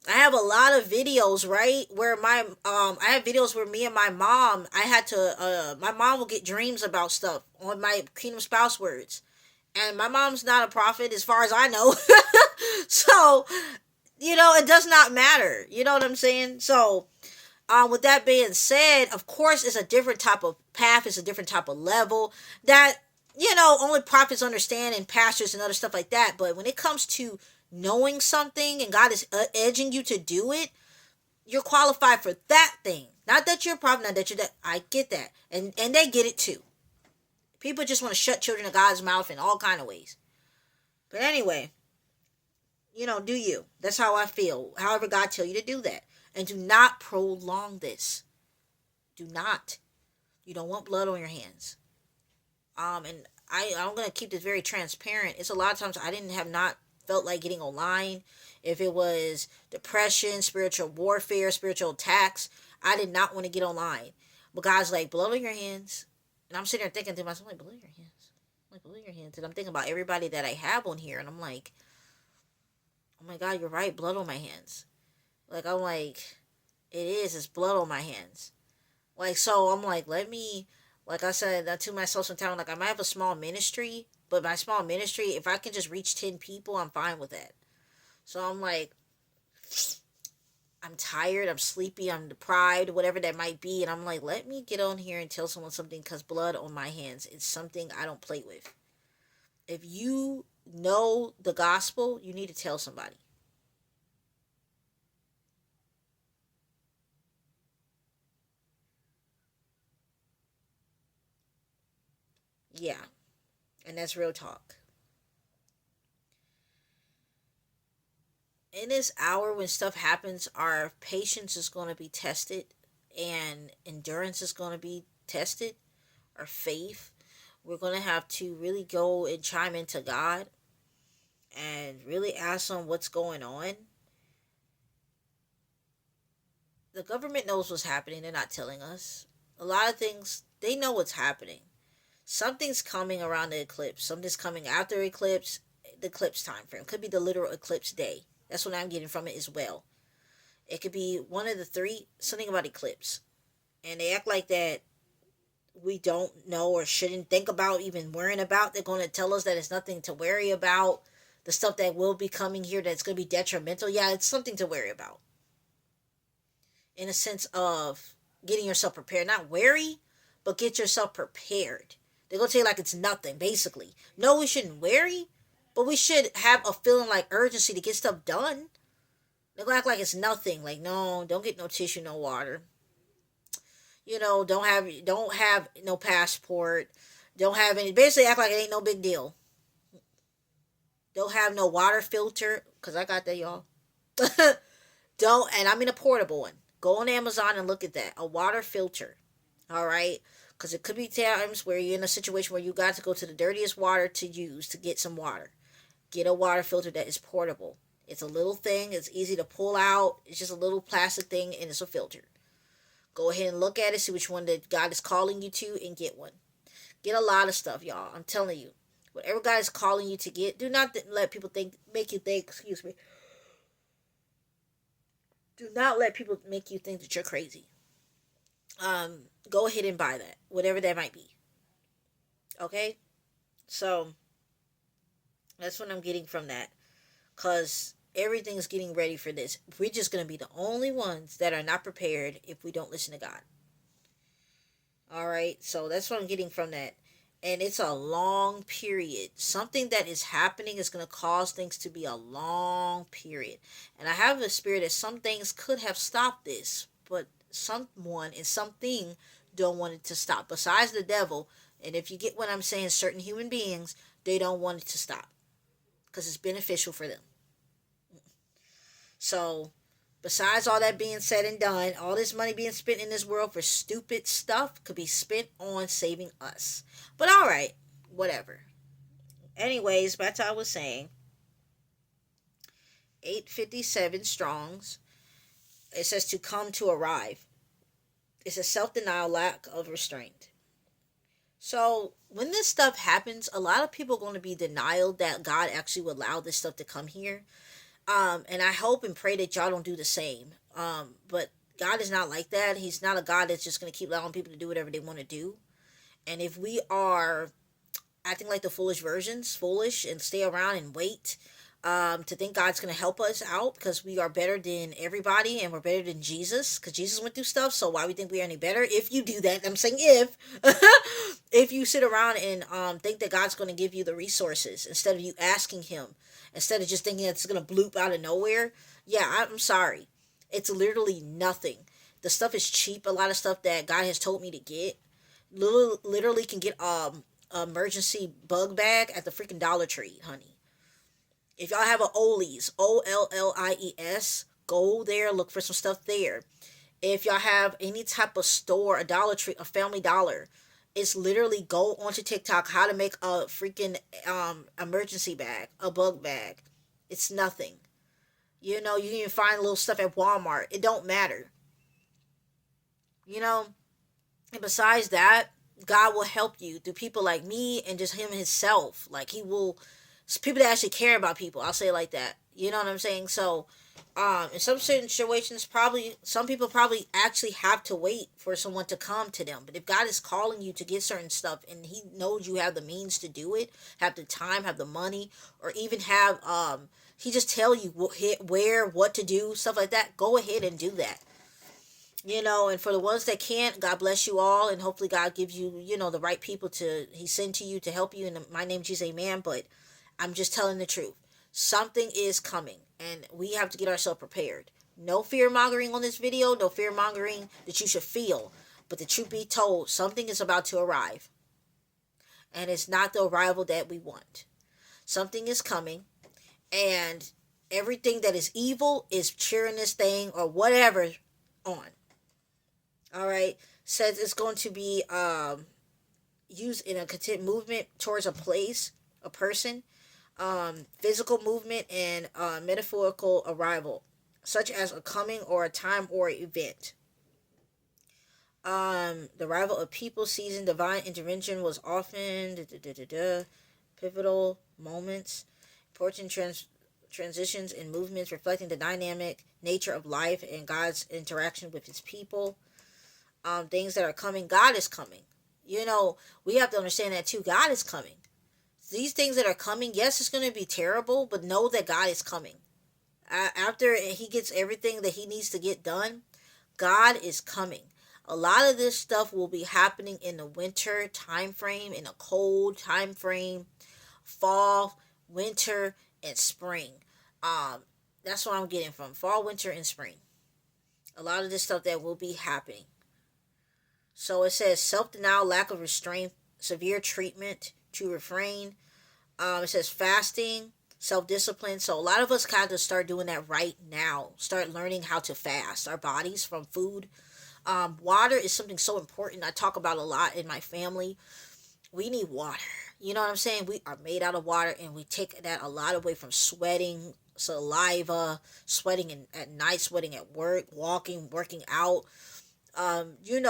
I have a lot of videos, right, where I have videos where me and my mom, my mom will get dreams about stuff on my Kingdom Spouse Words. And my mom's not a prophet as far as I know. So, it does not matter. You know what I'm saying? So, with that being said, of course, it's a different type of path. It's a different type of level that, only prophets understand and pastors and other stuff like that. But when it comes to knowing something and God is edging you to do it, you're qualified for that thing. Not that you're a prophet, not that you're that. I get that. And they get it too. People just want to shut children of God's mouth in all kind of ways. But anyway, do you. That's how I feel. However God tell you to do that. And do not prolong this. Do not. You don't want blood on your hands. And I'm going to keep this very transparent. It's a lot of times I didn't have not felt like getting online. If it was depression, spiritual warfare, spiritual attacks, I did not want to get online. But God's like, blood on your hands. And I'm sitting there thinking to myself, like, blood on your hands. Like, blood on your hands. And I'm thinking about everybody that I have on here. And I'm like, oh my God, you're right. Blood on my hands. Like, I'm like, it's blood on my hands. Like, so I'm like, like I said to myself sometimes, like, I might have a small ministry, but my small ministry, if I can just reach 10 people, I'm fine with that. So I'm like, I'm tired, I'm sleepy, I'm deprived, whatever that might be. And I'm like, let me get on here and tell someone something because blood on my hands is something I don't play with. If you know the gospel, you need to tell somebody. Yeah. And that's real talk. In this hour when stuff happens, our patience is going to be tested and endurance is going to be tested. Our faith. We're going to have to really go and chime into God and really ask Him what's going on. The government knows what's happening. They're not telling us. A lot of things, they know what's happening. Something's coming around the eclipse. Something's coming after eclipse, the eclipse time frame. Could be the literal eclipse day. That's what I'm getting from it as well. It could be one of the three, something about eclipse. And they act like that we don't know or shouldn't think about, even worrying about. They're going to tell us that it's nothing to worry about. The stuff that will be coming here that's going to be detrimental. Yeah, it's something to worry about. In a sense of getting yourself prepared. Not wary, but get yourself prepared. They're going to tell you like it's nothing, basically. No, we shouldn't worry, but we should have a feeling like urgency to get stuff done. They're going to act like it's nothing. Like, no, don't get no tissue, no water. don't have no passport, don't have any, basically act like it ain't no big deal. Don't have no water filter, because I got that, y'all. Don't, and I mean a portable one. Go on Amazon and look at that. A water filter. All right? Because it could be times where you're in a situation where you got to go to the dirtiest water to use to get some water. Get a water filter that is portable. It's a little thing. It's easy to pull out. It's just a little plastic thing and it's a filter. Go ahead and look at it. See which one that God is calling you to and get one. Get a lot of stuff, y'all. I'm telling you. Whatever God is calling you to get, do not let people make you think, excuse me, do not let people make you think that you're crazy. Go ahead and buy that, whatever that might be. Okay, so that's what I'm getting from that, cause everything's getting ready for this. We're just gonna be the only ones that are not prepared if we don't listen to God. All right, so that's what I'm getting from that. And it's a long period. Something that is happening is going to cause things to be a long period. And I have a spirit that some things could have stopped this, but someone and something don't want it to stop. Besides the devil, and if you get what I'm saying, certain human beings, they don't want it to stop because it's beneficial for them. So, besides all that being said and done, all this money being spent in this world for stupid stuff could be spent on saving us. But all right, whatever. Anyways, back to what I was saying. 857 Strongs. It says to come to arrive. It's a self-denial, lack of restraint. So when this stuff happens, a lot of people are going to be denial that God actually will allow this stuff to come here. And I hope and pray that y'all don't do the same. But God is not like that. He's not a God that's just going to keep allowing people to do whatever they want to do. And if we are acting like the foolish versions, foolish, and stay around and wait to think God's going to help us out because we are better than everybody and we're better than Jesus because Jesus went through stuff, so why we think we are any better? If you do that, I'm saying if you sit around and think that God's going to give you the resources instead of you asking him, instead of just thinking it's going to bloop out of nowhere, yeah, I'm sorry. It's literally nothing. The stuff is cheap. A lot of stuff that God has told me to get literally can get emergency bug bag at the freaking Dollar Tree, honey. If y'all have a Ollie's, Ollies, go there, look for some stuff there. If y'all have any type of store, a Dollar Tree, a Family Dollar, it's literally go onto TikTok how to make a freaking emergency bag, a bug bag. It's nothing. You know, you can even find little stuff at Walmart. It don't matter. You know, and besides that, God will help you through people like me and just him himself. Like he will, people that actually care about people. I'll say it like that. You know what I'm saying? So, in some certain situations, probably some people probably actually have to wait for someone to come to them. But if God is calling you to get certain stuff and He knows you have the means to do it, have the time, have the money, or even have He just tell you where, what to do, stuff like that. Go ahead and do that. You know, and for the ones that can't, God bless you all, and hopefully God gives you, you know, the right people to He send to you to help you. In my name, Jesus, Amen. But I'm just telling the truth. Something is coming, and we have to get ourselves prepared. No fear mongering on this video. No fear mongering that you should feel. But the truth be told, something is about to arrive, and it's not the arrival that we want. Something is coming, and everything that is evil is cheering this thing or whatever on. All right, says it's going to be used in a content movement towards a place, a person, physical movement, and metaphorical arrival, such as a coming or a time or event. The arrival of people, season, divine intervention was often pivotal moments, important transitions and movements reflecting the dynamic nature of life and God's interaction with His people. Things that are coming, God is coming. You know, we have to understand that too. God is coming. These things that are coming, yes, it's going to be terrible, but know that God is coming. After He gets everything that He needs to get done, God is coming. A lot of this stuff will be happening in the winter time frame, in a cold time frame, fall, winter, and spring. That's what I'm getting from fall, winter, and spring. A lot of this stuff that will be happening. So it says self-denial, lack of restraint, severe treatment to refrain. It says fasting, self-discipline. So a lot of us kind of start doing that right now. Start learning how to fast our bodies from food. Water is something so important. I talk about a lot in my family. We need water. You know what I'm saying? We are made out of water, and we take that a lot away from sweating, saliva, sweating at night, sweating at work, walking, working out.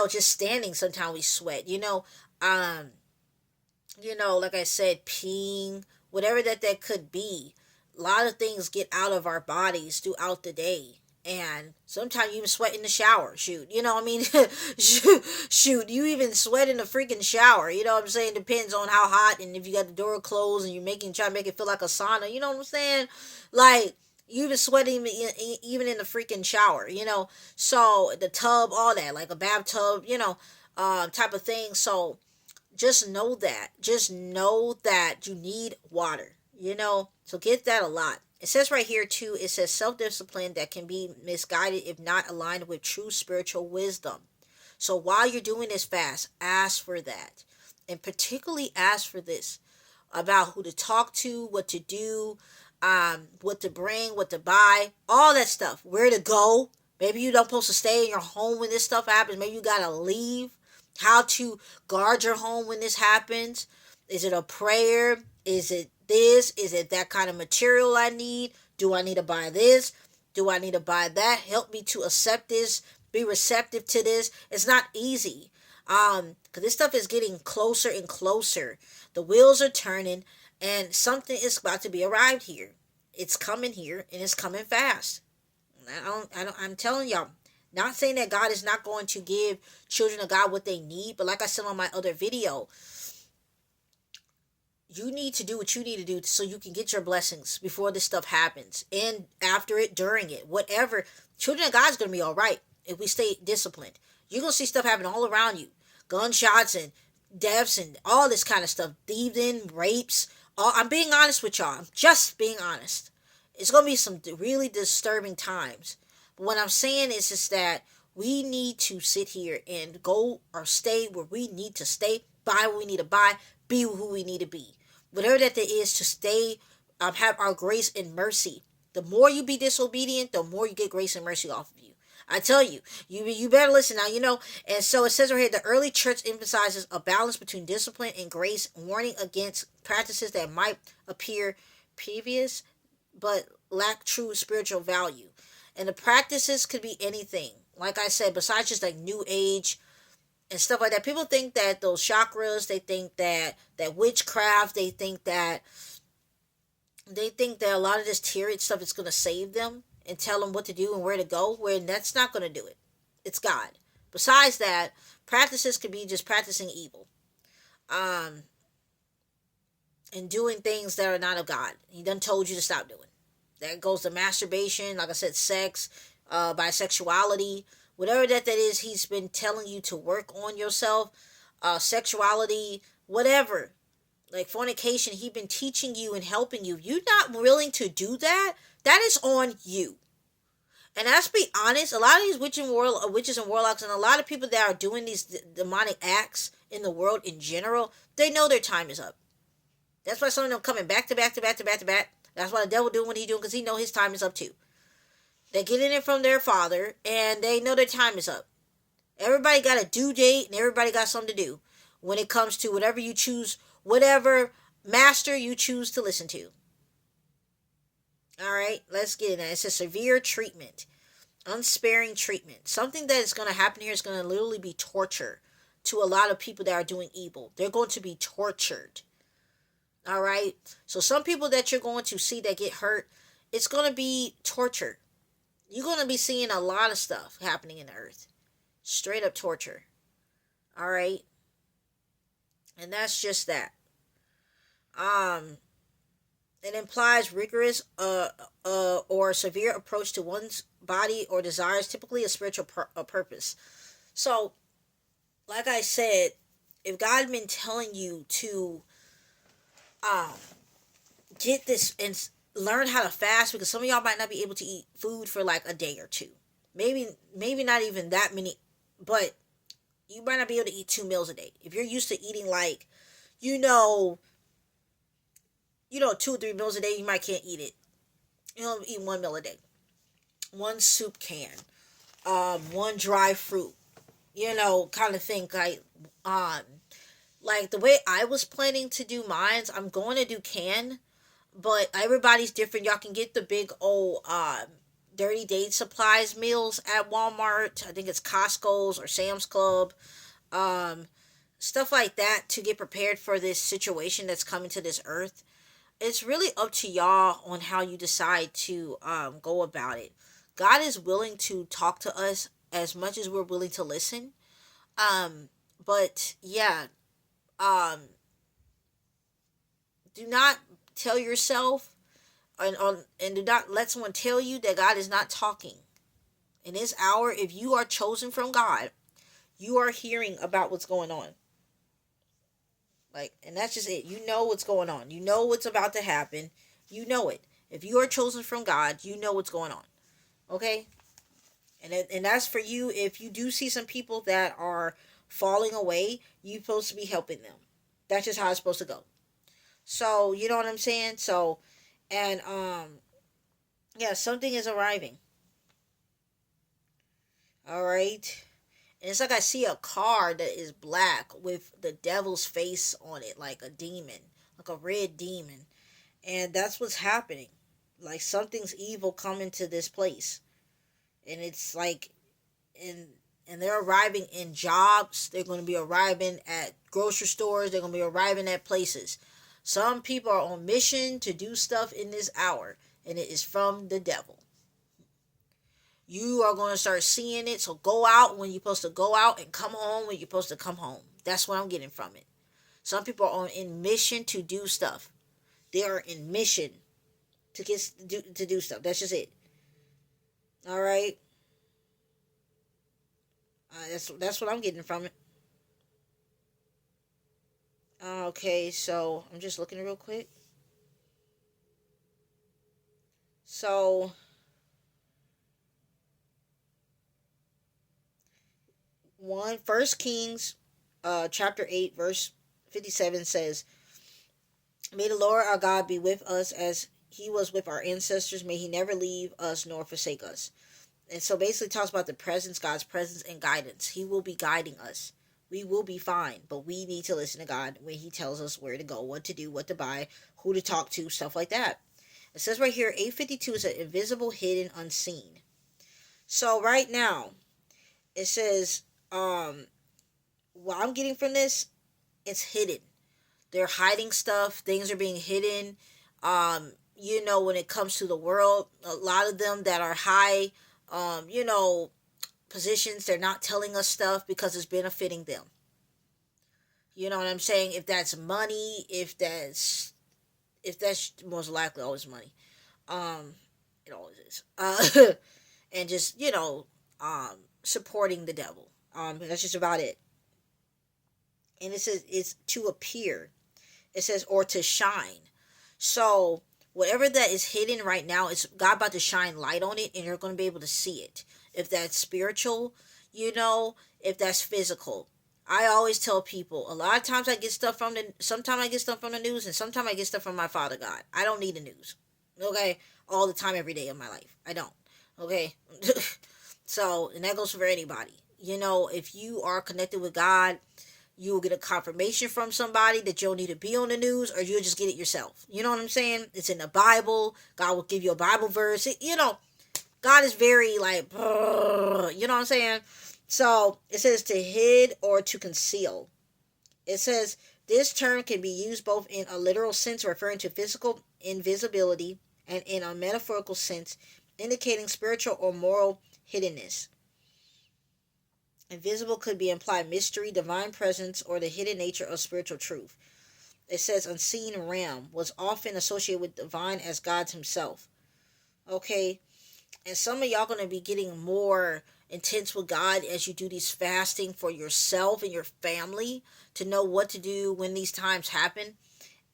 Just standing. Sometimes we sweat. Um, like I said, peeing, whatever that could be. A lot of things get out of our bodies throughout the day. And sometimes you even sweat in the shower. Shoot, you know what I mean? shoot, you even sweat in the freaking shower. You know what I'm saying? Depends on how hot and if you got the door closed and you're trying to make it feel like a sauna. You know what I'm saying? Like, you even sweat even in the freaking shower. So the tub, all that, like a bathtub. Type of thing. So just know that. Just know that you need water. So get that a lot. It says right here too, it says self-discipline that can be misguided if not aligned with true spiritual wisdom. So while you're doing this fast, ask for that. And particularly ask for this about who to talk to, what to do, what to bring, what to buy, all that stuff, where to go. Maybe you don't supposed to stay in your home when this stuff happens. Maybe you gotta leave. How to guard your home when this happens. Is it a prayer? Is it this? Is it that kind of material I need? Do I need to buy this? Do I need to buy that? Help me to accept this. Be receptive to this. It's not easy. Because this stuff is getting closer and closer. The wheels are turning, and something is about to be arrived here. It's coming here, and it's coming fast. I'm telling y'all. Not saying that God is not going to give children of God what they need, but like I said on my other video, you need to do what you need to do so you can get your blessings before this stuff happens, and after it, during it, whatever. Children of God is going to be all right if we stay disciplined. You're going to see stuff happen all around you. Gunshots and deaths and all this kind of stuff. Thieving, rapes. I'm being honest with y'all. I'm just being honest. It's going to be some really disturbing times. But what I'm saying is just that we need to sit here and go or stay where we need to stay, buy what we need to buy, be who we need to be. Whatever that is to stay, have our grace and mercy. The more you be disobedient, the more you get grace and mercy off of you. I tell you, you better listen now, And so it says right here, the early church emphasizes a balance between discipline and grace, warning against practices that might appear previous but lack true spiritual value. And the practices could be anything. Like I said, besides just like New Age and stuff like that. People think that those chakras, they think that witchcraft, they think that a lot of this tarot stuff is going to save them and tell them what to do and where to go. Where that's not going to do it. It's God. Besides that, practices could be just practicing evil. And doing things that are not of God. He done told you to stop doing. That goes to masturbation, like I said, sex, bisexuality, whatever that is. He's been telling you to work on yourself, sexuality, whatever, like fornication. He's been teaching you and helping you. If you're not willing to do that, that is on you. And let's be honest, a lot of these witches and warlocks, and a lot of people that are doing these demonic acts in the world in general, they know their time is up. That's why some of them coming back to back to back to back to back. That's why the devil doing what he doing, because he know his time is up too. They get in it from their father, and they know their time is up. Everybody got a due date, and everybody got something to do when it comes to whatever you choose, whatever master you choose to listen to. All right, let's get in there. It says severe treatment, unsparing treatment. Something that is going to happen here is going to literally be torture to a lot of people that are doing evil. They're going to be tortured. All right. So some people that you're going to see that get hurt, it's going to be torture. You're going to be seeing a lot of stuff happening in the earth. Straight up torture. All right. And that's just that. It implies rigorous or severe approach to one's body or desires, typically a spiritual purpose. So, like I said, if God been telling you to get this and learn how to fast, because some of y'all might not be able to eat food for like a day or two, maybe not even that many, but You might not be able to eat 2 meals a day. If you're used to eating like, you know, 2 or 3 meals a day, you might can't eat it. You know, eat 1 meal a day, one soup can, one dry fruit, kind of thing. Um, like the way I was planning to do mines, I'm going to do canned, but everybody's different. Y'all can get the big old Dirty Date supplies meals at Walmart. I think it's Costco's or Sam's Club. Um, Stuff like that to get prepared for this situation that's coming to this earth. It's really up to y'all on how you decide to go about it. God is willing to talk to us as much as we're willing to listen. Um, but yeah, um, do not tell yourself and do not let someone tell you that God is not talking. In this hour, if you are chosen from God, you are hearing about what's going on. Like, and that's just it. You know what's going on. You know what's about to happen. You know it. If you are chosen from God, you know what's going on. Okay? And that's for you. If you do see some people that are falling away, you're supposed to be helping them. That's just how it's supposed to go. So, you know what I'm saying? So, and yeah, something is arriving. All right. And it's like I see a car that is black with the devil's face on it, like a demon, like a red demon. And that's what's happening. Like something's evil coming to this place. And it's like in and they're arriving in jobs. They're going to be arriving at grocery stores. They're going to be arriving at places. Some people are on mission to do stuff in this hour, and it is from the devil. You are going to start seeing it. So go out when you're supposed to go out and come home when you're supposed to come home. That's what I'm getting from it. Some people are on in mission to do stuff. They are in mission to do stuff. That's just it. All right. That's what I'm getting from it. Okay, so I'm just looking real quick. So First Kings, chapter 8, verse 57 says, "May the Lord our God be with us as He was with our ancestors. May He never leave us nor forsake us." And so basically, it talks about the presence, God's presence and guidance. He will be guiding us. We will be fine, but we need to listen to God when He tells us where to go, what to do, what to buy, who to talk to, stuff like that. It says right here, 852 is an invisible, hidden, unseen. So right now, it says, what I'm getting from this, it's hidden. They're hiding stuff. Things are being hidden. When it comes to the world, a lot of them that are high, positions, they're not telling us stuff because it's benefiting them. You know what I'm saying? If that's money, if that's most likely always money. Um, it always is. And just, supporting the devil. That's just about it. And it says it's to appear. It says or to shine. So whatever that is hidden right now, is God about to shine light on it, and you're going to be able to see it. If that's spiritual, if that's physical. I always tell people, a lot of times I get stuff sometimes I get stuff from the news, and sometimes I get stuff from my Father God. I don't need the news. Okay? All the time, every day of my life. I don't. Okay? So, and that goes for anybody. If you are connected with God, you will get a confirmation from somebody that you'll need to be on the news, or you'll just get it yourself. You know what I'm saying? It's in the Bible. God will give you a Bible verse. God is very like, you know what I'm saying? So it says to hid or to conceal. It says this term can be used both in a literal sense, referring to physical invisibility, and in a metaphorical sense, indicating spiritual or moral hiddenness. Invisible could be implied mystery, divine presence, or the hidden nature of spiritual truth. It says unseen realm was often associated with divine as God himself. Okay? And some of y'all going to be getting more intense with God as you do these fasting for yourself and your family to know what to do when these times happen.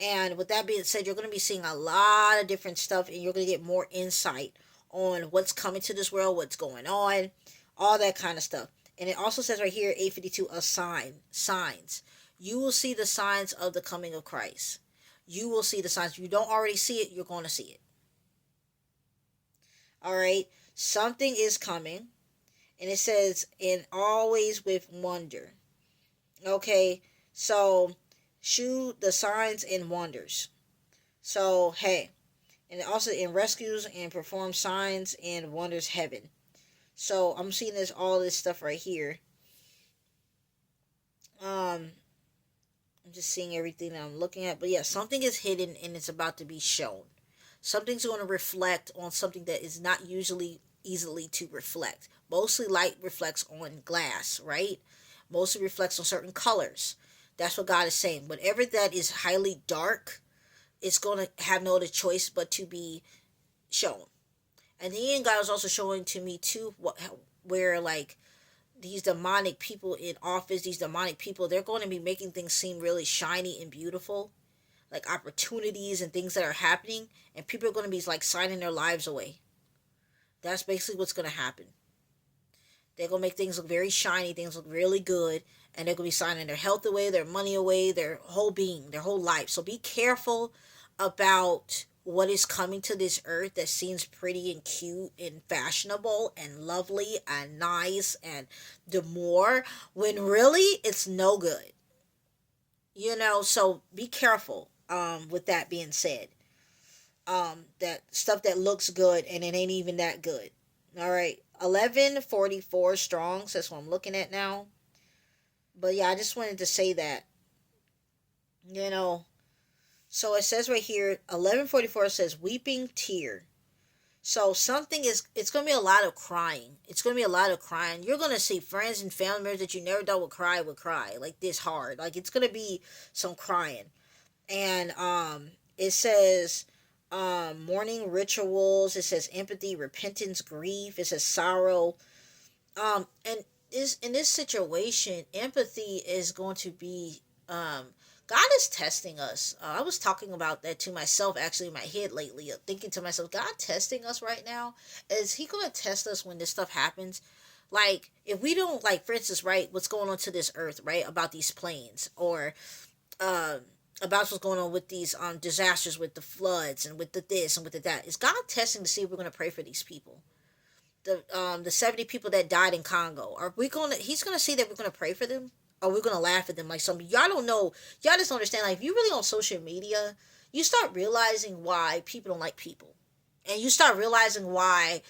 And with that being said, you're going to be seeing a lot of different stuff, and you're going to get more insight on what's coming to this world, what's going on, all that kind of stuff. And it also says right here, 852, a sign, signs. You will see the signs of the coming of Christ. You will see the signs. If you don't already see it, you're going to see it. All right. Something is coming. And it says, and always with wonder. Okay. So, shew the signs and wonders. So, hey. And also in rescues and perform signs and wonders heaven. So, I'm seeing all this stuff right here. I'm just seeing everything that I'm looking at. But yeah, something is hidden and it's about to be shown. Something's going to reflect on something that is not usually easily to reflect. Mostly light reflects on glass, right? Mostly reflects on certain colors. That's what God is saying. Whatever that is highly dark, it's going to have no other choice but to be shown. And then God is also showing to me too where like these demonic people in office, these demonic people, they're going to be making things seem really shiny and beautiful, like opportunities and things that are happening, and people are going to be like signing their lives away. That's basically what's going to happen. They're going to make things look very shiny, things look really good, and they're going to be signing their health away, their money away, their whole being, their whole life. So be careful about what is coming to this earth that seems pretty and cute and fashionable and lovely and nice and demure, when really it's no good. So be careful with that being said. That stuff that looks good and it ain't even that good. All right. 1144 strong. So that's what I'm looking at now. But yeah, I just wanted to say that. You know, so it says right here, 1144 says weeping tear. So it's going to be a lot of crying. It's going to be a lot of crying. You're going to see friends and family members that you never thought would cry like this hard. Like it's going to be some crying. And it says mourning rituals. It says empathy, repentance, grief. It says sorrow. And in this situation, empathy is going to be God is testing us. I was talking about that to myself actually in my head lately, thinking to myself, God testing us right now? Is he going to test us when this stuff happens? Like, if we don't, like, for instance, right, what's going on to this earth, right, about these planes, or about what's going on with these disasters, with the floods, and with the this, and with the that. Is God testing to see if we're going to pray for these people? The 70 people that died in Congo. He's going to see that we're going to pray for them? Or we're going to laugh at them like some, y'all don't know, y'all just don't understand, like, if you really on social media, you start realizing why people don't like people. And you start realizing why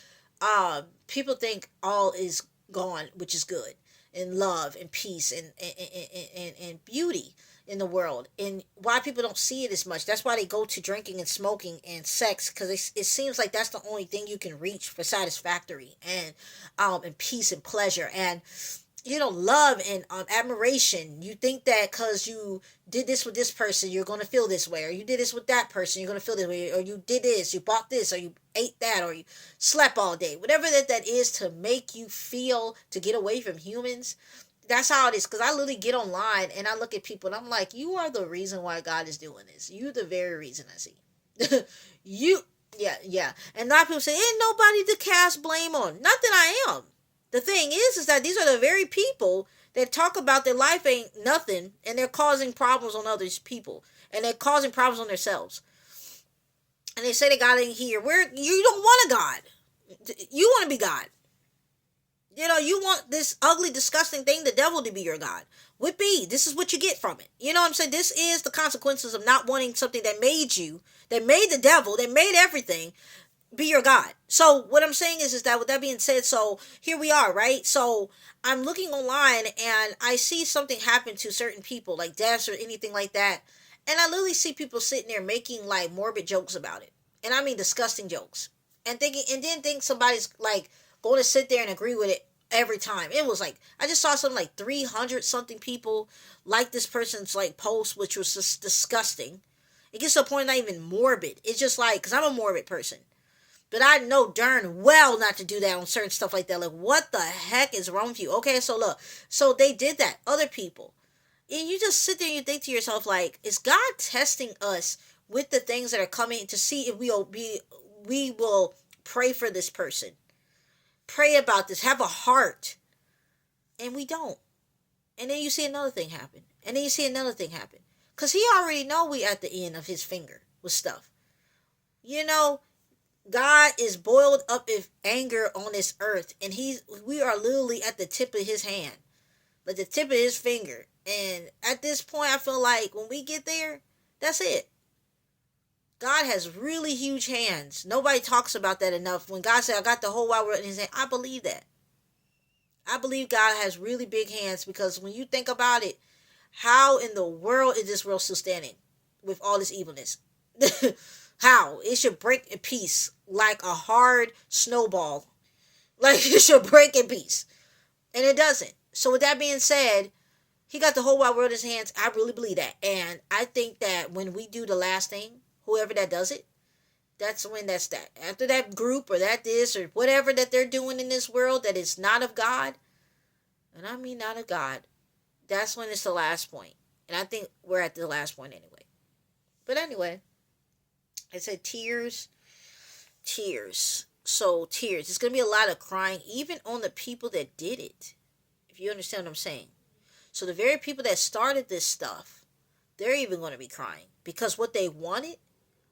people think all is gone, which is good, and love, and peace, and beauty in the world, and why people don't see it as much. That's why they go to drinking and smoking and sex, because it seems like that's the only thing you can reach for satisfactory and peace and pleasure and love and admiration. You think that because you did this with this person, you're going to feel this way, or you did this with that person, you're going to feel this way, or you did this, you bought this, or you ate that, or you slept all day, whatever that is to make you feel, to get away from humans. That's how it is. Because I literally get online and I look at people and I'm like, you are the reason why God is doing this. You the very reason I see. Yeah. And a lot of people say, ain't nobody to cast blame on. Not that I am. The thing is that these are the very people that talk about their life ain't nothing, and they're causing problems on other people, and they're causing problems on themselves. And they say that God ain't here. You don't want a God. You want to be God. You want this ugly, disgusting thing, the devil, to be your God. Would be. This is what you get from it. You know what I'm saying? This is the consequences of not wanting something that made you, that made the devil, that made everything, be your God. So what I'm saying is that with that being said, so here we are, right? So I'm looking online and I see something happen to certain people, like deaths or anything like that. And I literally see people sitting there making like morbid jokes about it. And I mean disgusting jokes. And then think somebody's like going to sit there and agree with it every time. It was like, I just saw something like 300 something people like this person's like post, which was just disgusting. It gets to a point not even morbid. It's just like, because I'm a morbid person. But I know darn well not to do that on certain stuff like that. Like, what the heck is wrong with you? Okay, so look. So they did that. Other people. And you just sit there and you think to yourself, like, is God testing us with the things that are coming to see if we will pray for this person? Pray about this. Have a heart. And we don't. And then you see another thing happen. And then you see another thing happen. Because he already know we at the end of his finger with stuff. You know, God is boiled up in anger on this earth. And we are literally at the tip of his hand. Like the tip of his finger. And at this point, I feel like when we get there, that's it. God has really huge hands. Nobody talks about that enough. When God said, I got the whole wide world in his hand, I believe that. I believe God has really big hands, because when you think about it, how in the world is this world still standing with all this evilness? How? It should break in peace like a hard snowball. Like it should break in peace. And it doesn't. So with that being said, he got the whole wide world in his hands. I really believe that. And I think that when we do the last thing, whoever that does it, that's when that's that. After that group or that this or whatever that they're doing in this world that is not of God, and I mean not of God, that's when it's the last point. And I think we're at the last point anyway. But anyway, I said tears, tears. So tears. It's going to be a lot of crying, even on the people that did it, if you understand what I'm saying. So the very people that started this stuff, they're even going to be crying, because what they wanted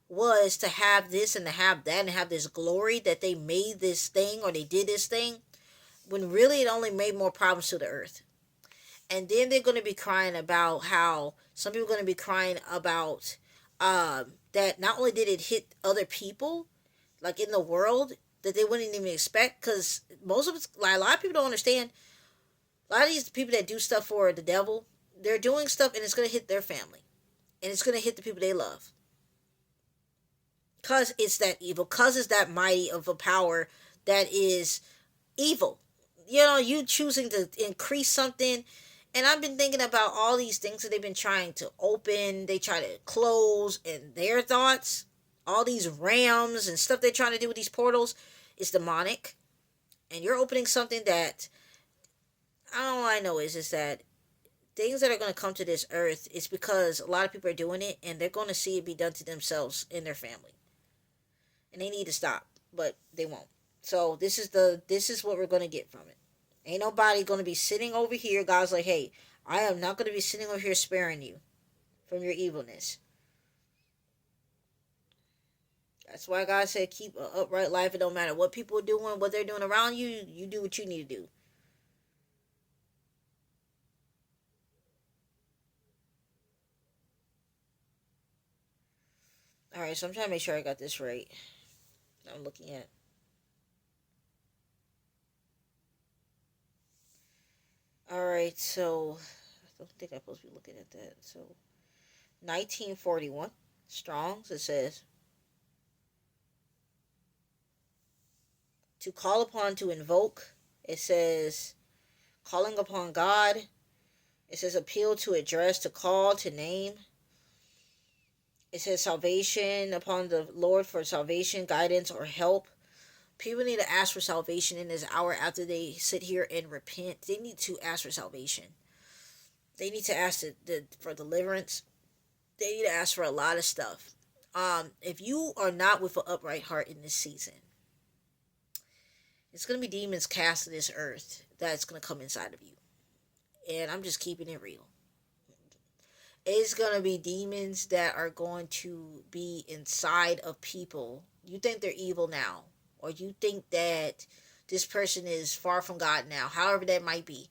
was to have this and to have that and have this glory that they made this thing or they did this thing, when really it only made more problems to the earth. And then they're going to be crying about how some people are going to be crying about that not only did it hit other people, like in the world, that they wouldn't even expect, because most of it's like, a lot of people don't understand. A lot of these people that do stuff for the devil, they're doing stuff and it's going to hit their family, and it's going to hit the people they love. Because it's that evil. Because it's that mighty of a power that is evil. You know, you choosing to increase something. And I've been thinking about all these things that they've been trying to open. They try to close. And their thoughts, all these rams and stuff they're trying to do with these portals, is demonic. And you're opening something that, all I know is that things that are going to come to this earth is because a lot of people are doing it. And they're going to see it be done to themselves and their family. And they need to stop, but they won't. So this is what we're going to get from it. Ain't nobody going to be sitting over here. God's like, hey, I am not going to be sitting over here sparing you from your evilness. That's why God said keep an upright life. It don't matter what people are doing, what they're doing around you. You do what you need to do. Alright, so I'm trying to make sure I got this right. I'm looking at. Alright, so I don't think I'm supposed to be looking at that. So 1941, Strong's, it says, to call upon, to invoke. It says calling upon God. It says appeal, to address, to call, to name. It says salvation, upon the Lord for salvation, guidance, or help. People need to ask for salvation in this hour after they sit here and repent. They need to ask for salvation. They need to ask for deliverance. They need to ask for a lot of stuff. If you are not with an upright heart in this season, it's going to be demons cast to this earth that's going to come inside of you. And I'm just keeping it real. It's going to be demons that are going to be inside of people. You think they're evil now, or you think that this person is far from God now, however that might be.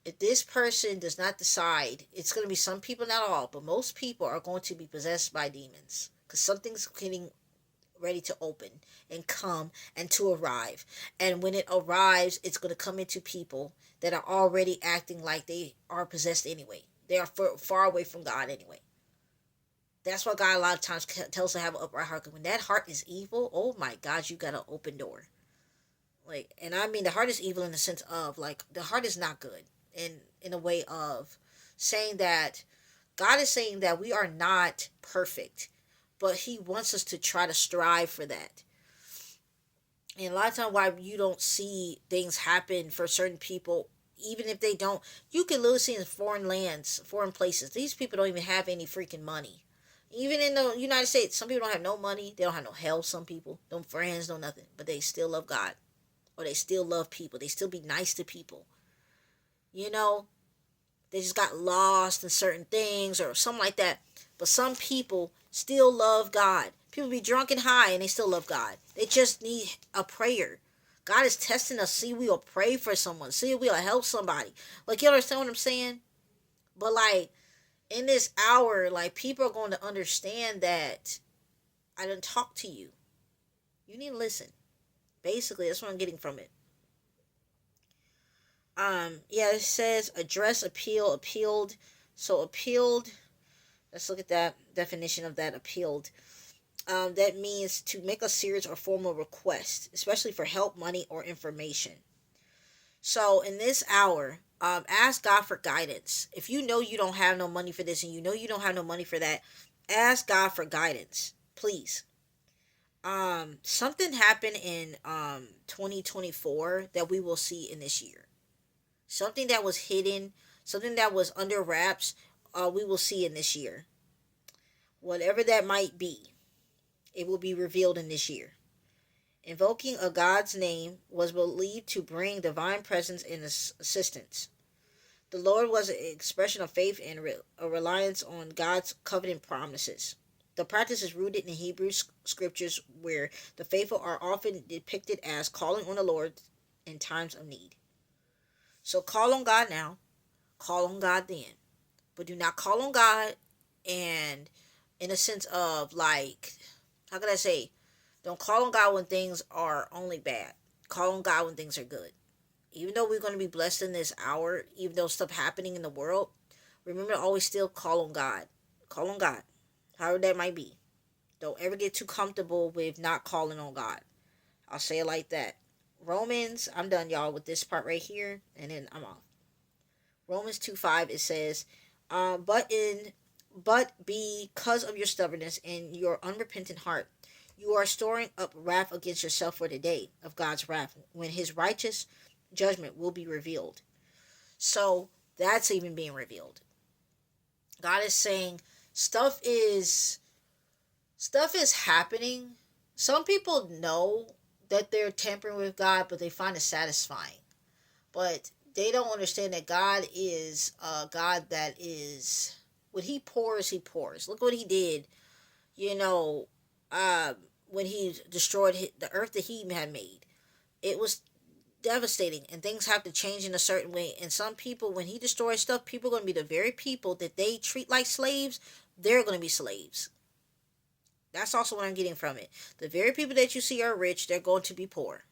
If this person does not decide, it's going to be some people, not all, but most people are going to be possessed by demons, because something's getting ready to open and come and to arrive. And when it arrives, it's going to come into people that are already acting like they are possessed anyway. They are far away from God anyway. That's why God a lot of times tells us to have an upright heart. Because when that heart is evil, oh my God, you got an open door. Like, and I mean, the heart is evil in the sense of, like, the heart is not good. In a way of saying that God is saying that we are not perfect, but He wants us to try to strive for that. And a lot of times why you don't see things happen for certain people, even if they don't, you can literally see in foreign lands, foreign places, these people don't even have any freaking money. Even in the United States, some people don't have no money. They don't have no health, some people. No friends, no nothing. But they still love God. Or they still love people. They still be nice to people. You know, they just got lost in certain things or something like that. But some people still love God. People be drunk and high and they still love God. They just need a prayer. God is testing us. See, we'll pray for someone. See, we'll help somebody. Like, you understand what I'm saying? But, like, in this hour, like, people are going to understand that I didn't talk to you. You need to listen. Basically, that's what I'm getting from it. Yeah, it says address, appeal, appealed. So, appealed, let's look at that definition of that appealed. That means to make a serious or formal request, especially for help, money, or information. So in this hour, ask God for guidance. If you know you don't have no money for this and you know you don't have no money for that, ask God for guidance, please. Something happened in 2024 that we will see in this year. Something that was hidden, something that was under wraps, we will see in this year. Whatever that might be, it will be revealed in this year. Invoking a God's name was believed to bring divine presence and assistance. The Lord was an expression of faith and a reliance on God's covenant promises. The practice is rooted in Hebrew scriptures where the faithful are often depicted as calling on the Lord in times of need. So call on God now, call on God then. But do not call on God and in a sense of like, how can I say, don't call on God when things are only bad. Call on God when things are good. Even though we're going to be blessed in this hour, even though stuff happening in the world, remember to always still call on God. Call on God, however that might be. Don't ever get too comfortable with not calling on God. I'll say it like that. Romans, I'm done, y'all, with this part right here, and then I'm off. Romans 2:5 it says, but because of your stubbornness and your unrepentant heart, you are storing up wrath against yourself for the day of God's wrath, when his righteous judgment will be revealed. So that's even being revealed. God is saying stuff is stuff is happening. Some people know that they're tampering with God, but they find it satisfying. But they don't understand that God is a God that is, when he pours, he pours. Look what he did, you know, when he destroyed the earth that he had made. It was devastating, and things have to change in a certain way. And some people, when he destroys stuff, people are going to be the very people that they treat like slaves, they're going to be slaves. That's also what I'm getting from it. The very people that you see are rich, they're going to be poor.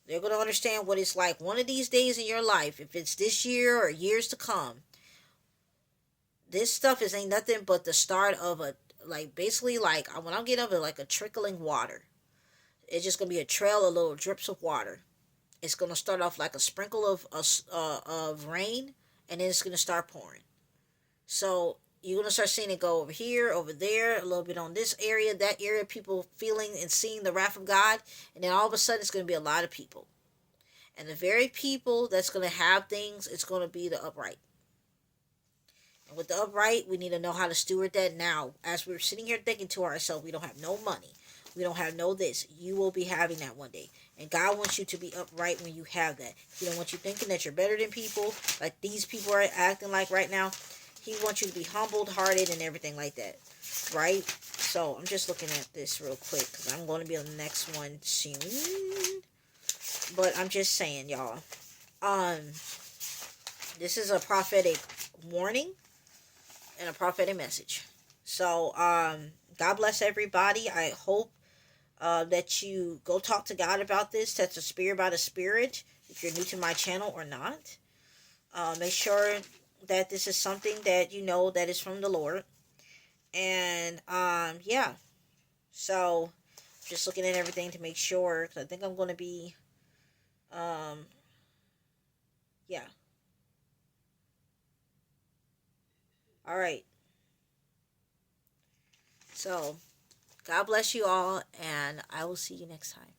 They're going to understand what it's like one of these days in your life, if it's this year or years to come. This stuff is ain't nothing but the start of a, like, basically, like, when I'm getting of it, like a trickling water. It's just going to be a trail of little drips of water. It's going to start off like a sprinkle of rain, and then it's going to start pouring. So you're going to start seeing it go over here, over there, a little bit on this area, that area, people feeling and seeing the wrath of God. And then all of a sudden, it's going to be a lot of people. And the very people that's going to have things, it's going to be the upright. And with the upright, we need to know how to steward that now. As we're sitting here thinking to ourselves, we don't have no money. We don't have no this. You will be having that one day. And God wants you to be upright when you have that. He don't want you thinking that you're better than people, like these people are acting like right now. He wants you to be humbled, hearted, and everything like that. Right? So, I'm just looking at this real quick, because I'm going to be on the next one soon. But I'm just saying, y'all. This is a prophetic warning and a prophetic message. So, God bless everybody. I hope that you go talk to God about this. Test the spirit by the spirit. If you're new to my channel or not, make sure that this is something that you know that is from the Lord. And yeah. So, just looking at everything to make sure, because I think I'm going to be yeah. All right. So, God bless you all, and I will see you next time.